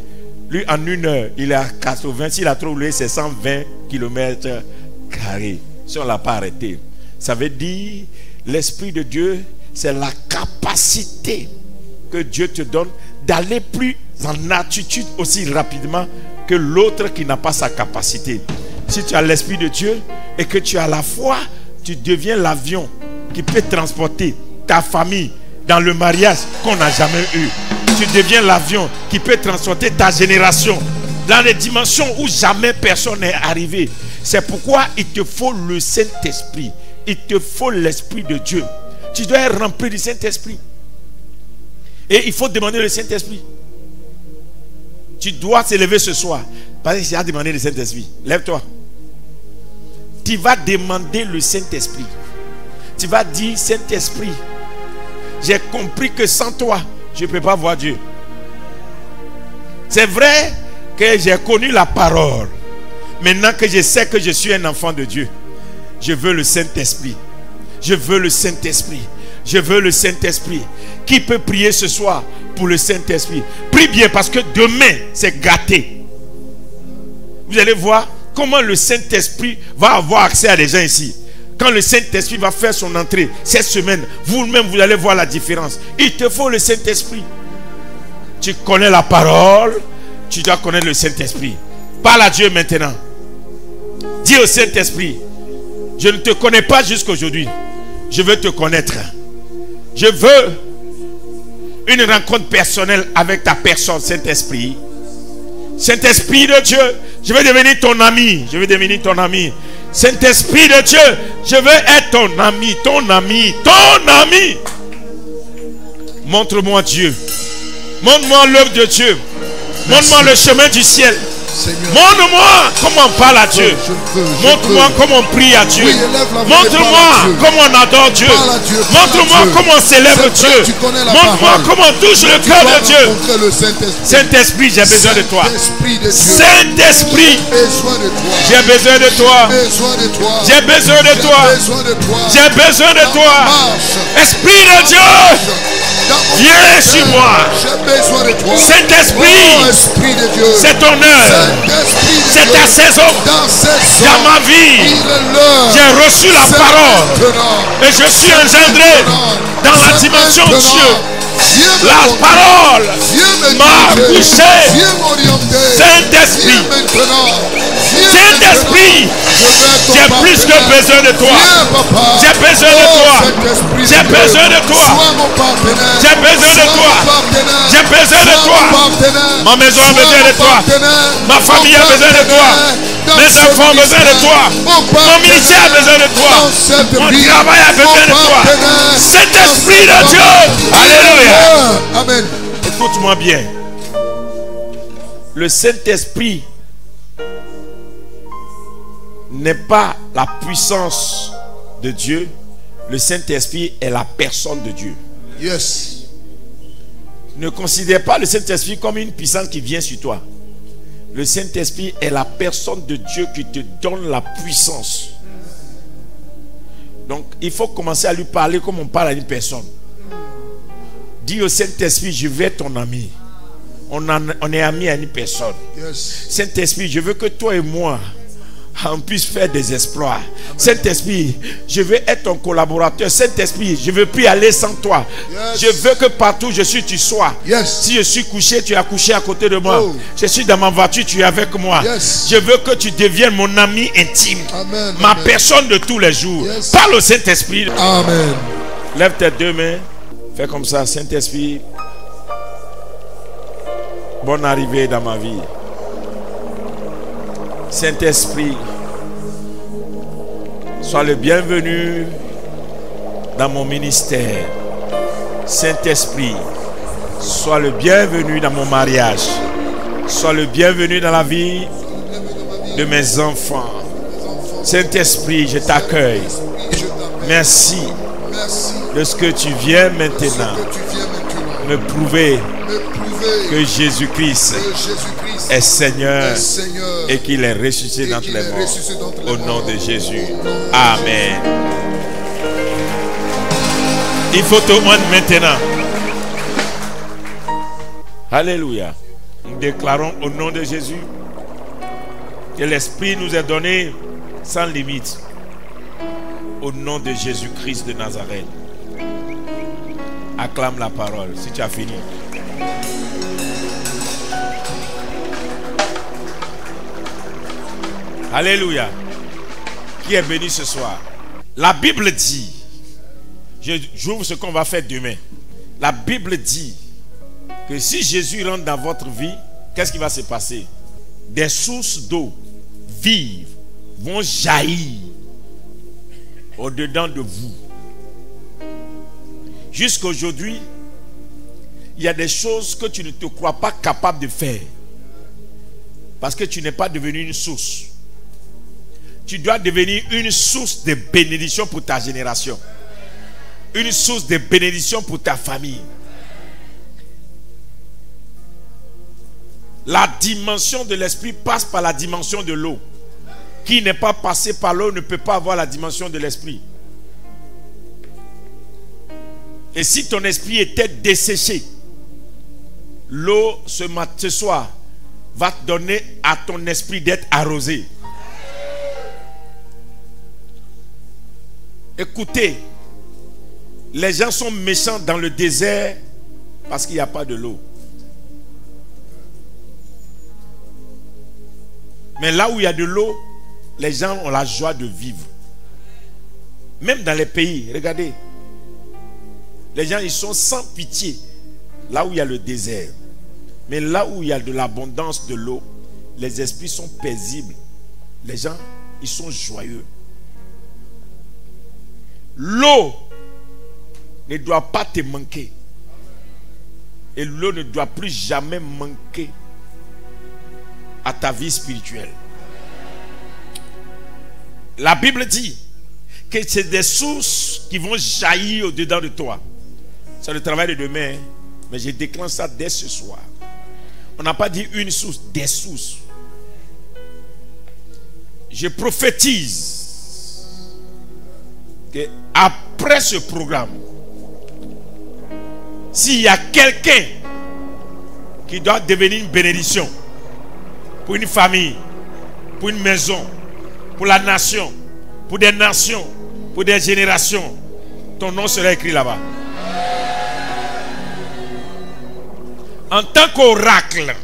Lui, en 1 heure, il est à 80. S'il a trop roulé, c'est 120 km carrés. Si on ne l'a pas arrêté. Ça veut dire, l'Esprit de Dieu, c'est la capacité que Dieu te donne d'aller plus en attitude aussi rapidement que l'autre qui n'a pas sa capacité. Si tu as l'Esprit de Dieu et que tu as la foi, tu deviens l'avion qui peut transporter ta famille dans le mariage qu'on n'a jamais eu. Tu deviens l'avion qui peut transporter ta génération dans les dimensions où jamais personne n'est arrivé. C'est pourquoi il te faut le Saint-Esprit. Il te faut l'Esprit de Dieu. Tu dois être rempli du Saint-Esprit. Et il faut demander le Saint-Esprit. Tu dois te lever ce soir. Parce que tu as demandé le Saint-Esprit. Lève-toi. Tu vas demander le Saint-Esprit. Tu vas dire, Saint-Esprit, j'ai compris que sans toi, je ne peux pas voir Dieu. C'est vrai que j'ai connu la parole. Maintenant que je sais que je suis un enfant de Dieu, je veux le Saint-Esprit. Je veux le Saint-Esprit. Je veux le Saint-Esprit. Qui peut prier ce soir pour le Saint-Esprit? Prie bien parce que demain, c'est gâté. Vous allez voir comment le Saint-Esprit va avoir accès à des gens ici. Quand le Saint-Esprit va faire son entrée cette semaine, vous-même, vous allez voir la différence. Il te faut le Saint-Esprit. Tu connais la parole, tu dois connaître le Saint-Esprit. Parle à Dieu maintenant. Dis au Saint-Esprit, je ne te connais pas jusqu'aujourd'hui. Je veux te connaître. Je veux une rencontre personnelle avec ta personne, Saint-Esprit. Saint-Esprit de Dieu, je veux devenir ton ami. Je veux devenir ton ami. Saint-Esprit de Dieu, je veux être ton ami, ton ami, ton ami. Montre-moi Dieu. Montre-moi l'œuvre de Dieu. Montre-moi le chemin du ciel. Montre-moi comment on parle à Dieu. Montre-moi comment on prie à Dieu. Montre-moi comment on adore Dieu. Montre-moi comment on célèbre Dieu. Montre-moi comment on touche le cœur de Dieu. Saint-Esprit, j'ai besoin de toi. Saint-Esprit, j'ai besoin de toi. J'ai besoin de toi. J'ai besoin de toi. Esprit de Dieu, viens sur moi. Saint-Esprit, c'est ton œuvre. C'est ta saison. Dans ma vie, j'ai reçu la parole et je suis engendré dans la dimension de Dieu. La parole m'a couché. Saint-Esprit, Saint-Esprit, j'ai plus que besoin de toi. J'ai besoin de toi. J'ai besoin de toi. J'ai besoin de toi. J'ai besoin de toi. Ma maison a besoin de toi. Ma famille a besoin de toi. Mes enfants ont besoin de toi. Mon ministère a besoin de toi. Mon travail a besoin de toi. Saint-Esprit de Dieu. Alléluia. Amen. Écoute-moi bien. Le Saint-Esprit n'est pas la puissance de Dieu. Le Saint-Esprit est la personne de Dieu. Yes. Ne considère pas le Saint-Esprit comme une puissance qui vient sur toi. Le Saint-Esprit est la personne de Dieu qui te donne la puissance. Donc, il faut commencer à lui parler comme on parle à une personne. Dis au Saint-Esprit, je vais être ton ami. On est amis à une personne. Yes. Saint-Esprit, je veux que toi et moi, on puisse faire des exploits. Saint-Esprit, je veux être ton collaborateur. Saint-Esprit, je ne veux plus aller sans toi. Yes. Je veux que partout je suis, tu sois. Yes. Si je suis couché, tu es couché à côté de moi. Oh. Je suis dans ma voiture, tu es avec moi. Yes. Je veux que tu deviennes mon ami intime. Amen. Ma Amen. personne de tous les jours. Yes. Parle au Saint-Esprit. Amen. Lève tes deux mains. Fais comme ça, Saint-Esprit. Bonne arrivée dans ma vie. Saint-Esprit, sois le bienvenu dans mon ministère. Saint-Esprit, sois le bienvenu dans mon mariage. Sois le bienvenu dans la vie de mes enfants. Saint-Esprit, je t'accueille. Merci de ce que tu viens maintenant me prouver que Jésus-Christ est Seigneur et qu'il est ressuscité d'entre les morts. Au nom de Jésus. Amen. Il faut te rendre maintenant. Alléluia. Nous déclarons au nom de Jésus que l'Esprit nous est donné sans limite. Au nom de Jésus-Christ de Nazareth. Acclame la parole si tu as fini. Alléluia. Qui est béni ce soir? La Bible dit, j'ouvre ce qu'on va faire demain. La Bible dit que si Jésus rentre dans votre vie, qu'est-ce qui va se passer? Des sources d'eau vives vont jaillir au-dedans de vous. Jusqu'aujourd'hui, il y a des choses que tu ne te crois pas capable de faire parce que tu n'es pas devenu une source. Tu dois devenir une source de bénédiction pour ta génération. Une source de bénédiction pour ta famille. La dimension de l'esprit passe par la dimension de l'eau. Qui n'est pas passé par l'eau ne peut pas avoir la dimension de l'esprit. Et si ton esprit était desséché, l'eau ce soir va te donner à ton esprit d'être arrosé. Écoutez, les gens sont méchants dans le désert parce qu'il n'y a pas de l'eau. Mais là où il y a de l'eau, les gens ont la joie de vivre. Même dans les pays, regardez. Les gens, ils sont sans pitié là où il y a le désert. Mais là où il y a de l'abondance de l'eau, les esprits sont paisibles. Les gens, ils sont joyeux. L'eau ne doit pas te manquer. Et l'eau ne doit plus jamais manquer à ta vie spirituelle. La Bible dit que c'est des sources qui vont jaillir au-dedans de toi. C'est le travail de demain, mais je déclenche ça dès ce soir. On n'a pas dit une source, des sources. Je prophétise que après ce programme, s'il y a quelqu'un qui doit devenir une bénédiction pour une famille, pour une maison, pour la nation, pour des nations, pour des générations, ton nom sera écrit là-bas. En tant qu'oracle,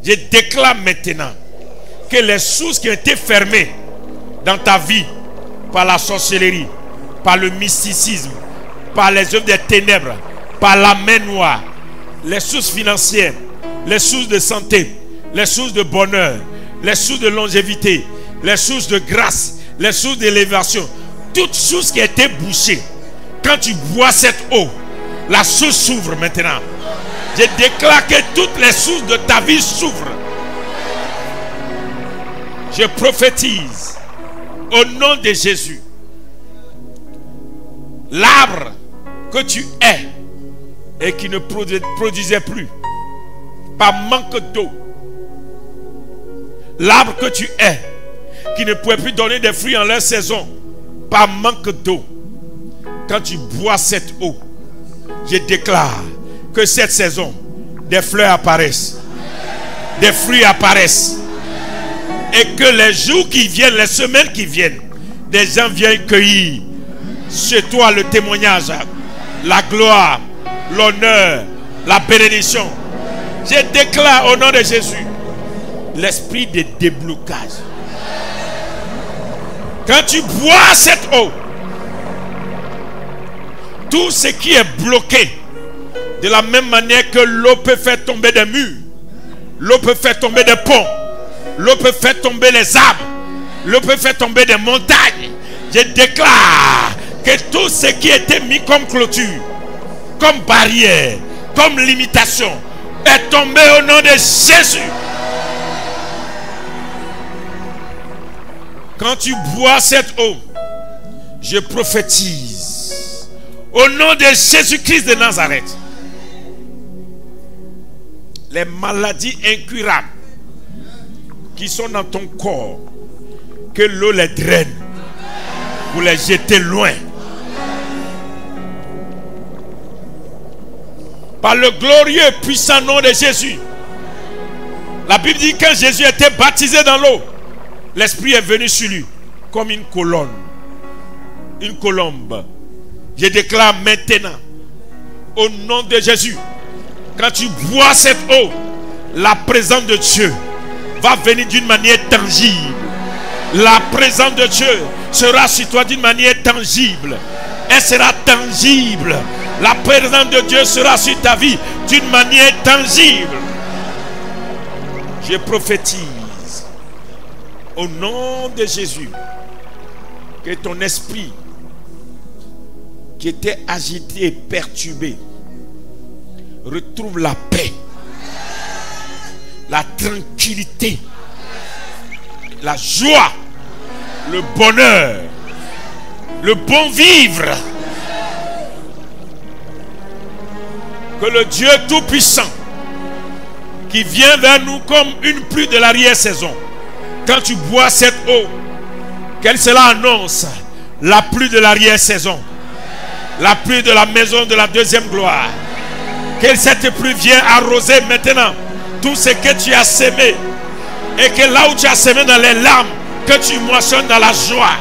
je déclare maintenant que les sources qui ont été fermées dans ta vie par la sorcellerie, par le mysticisme, par les œuvres des ténèbres, par la main noire, les sources financières, les sources de santé, les sources de bonheur, les sources de longévité, les sources de grâce, les sources d'élévation, toutes sources qui étaient bouchées, quand tu bois cette eau, la source s'ouvre maintenant. Je déclare que toutes les sources de ta vie s'ouvrent. Je prophétise au nom de Jésus. L'arbre que tu es et qui ne produisait plus par manque d'eau. L'arbre que tu es qui ne pouvait plus donner des fruits en leur saison par manque d'eau. Quand tu bois cette eau, je déclare que cette saison, des fleurs apparaissent, des fruits apparaissent, et que les jours qui viennent, les semaines qui viennent, des gens viennent cueillir chez toi le témoignage, la gloire, l'honneur, la bénédiction. Je déclare au nom de Jésus l'esprit de déblocage. Quand tu bois cette eau, tout ce qui est bloqué, de la même manière que l'eau peut faire tomber des murs, l'eau peut faire tomber des ponts, l'eau peut faire tomber les arbres, l'eau peut faire tomber des montagnes. Je déclare que tout ce qui était mis comme clôture, comme barrière, comme limitation, est tombé au nom de Jésus. Quand tu bois cette eau, je prophétise au nom de Jésus-Christ de Nazareth, les maladies incurables qui sont dans ton corps, que l'eau les draine pour les jeter loin. Par le glorieux et puissant nom de Jésus. La Bible dit que quand Jésus était baptisé dans l'eau, l'Esprit est venu sur lui comme une colonne, une colombe. Je déclare maintenant au nom de Jésus, quand tu bois cette eau, la présence de Dieu va venir d'une manière tangible. La présence de Dieu sera sur toi d'une manière tangible. Elle sera tangible. La présence de Dieu sera sur ta vie d'une manière tangible. Je prophétise au nom de Jésus que ton esprit qui était agité et perturbé retrouve la paix, la tranquillité, la joie, le bonheur, le bon vivre. Que le Dieu Tout-Puissant qui vient vers nous comme une pluie de l'arrière-saison, quand tu bois cette eau, qu'elle cela annonce la pluie de l'arrière-saison. La pluie de la maison de la deuxième gloire. Que cette pluie vienne arroser maintenant tout ce que tu as semé. Et que là où tu as semé dans les larmes, que tu moissonnes dans la joie.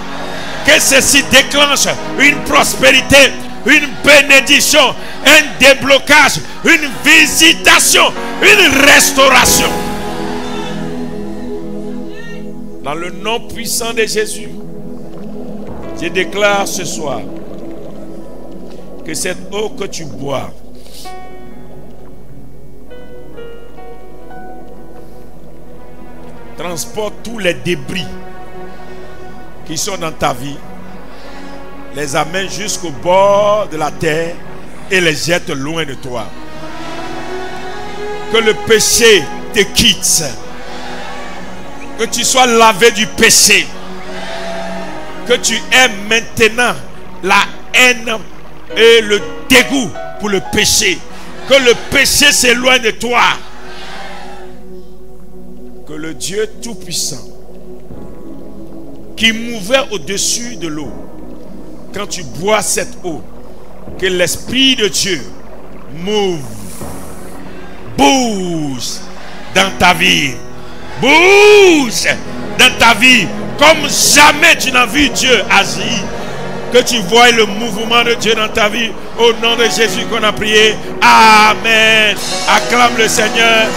Que ceci déclenche une prospérité, une bénédiction, un déblocage, une visitation, une restauration. Dans le nom puissant de Jésus, je déclare ce soir que cette eau que tu bois transporte tous les débris qui sont dans ta vie, les amène jusqu'au bord de la terre et les jette loin de toi. Que le péché te quitte. Que tu sois lavé du péché. Que tu aies maintenant la haine et le dégoût pour le péché. Que le péché s'éloigne de toi. Que le Dieu Tout-Puissant qui mouvait au-dessus de l'eau, quand tu bois cette eau, que l'Esprit de Dieu bouge dans ta vie. Bouge dans ta vie comme jamais tu n'as vu Dieu agir. Que tu vois le mouvement de Dieu dans ta vie. Au nom de Jésus qu'on a prié. Amen. Acclame le Seigneur.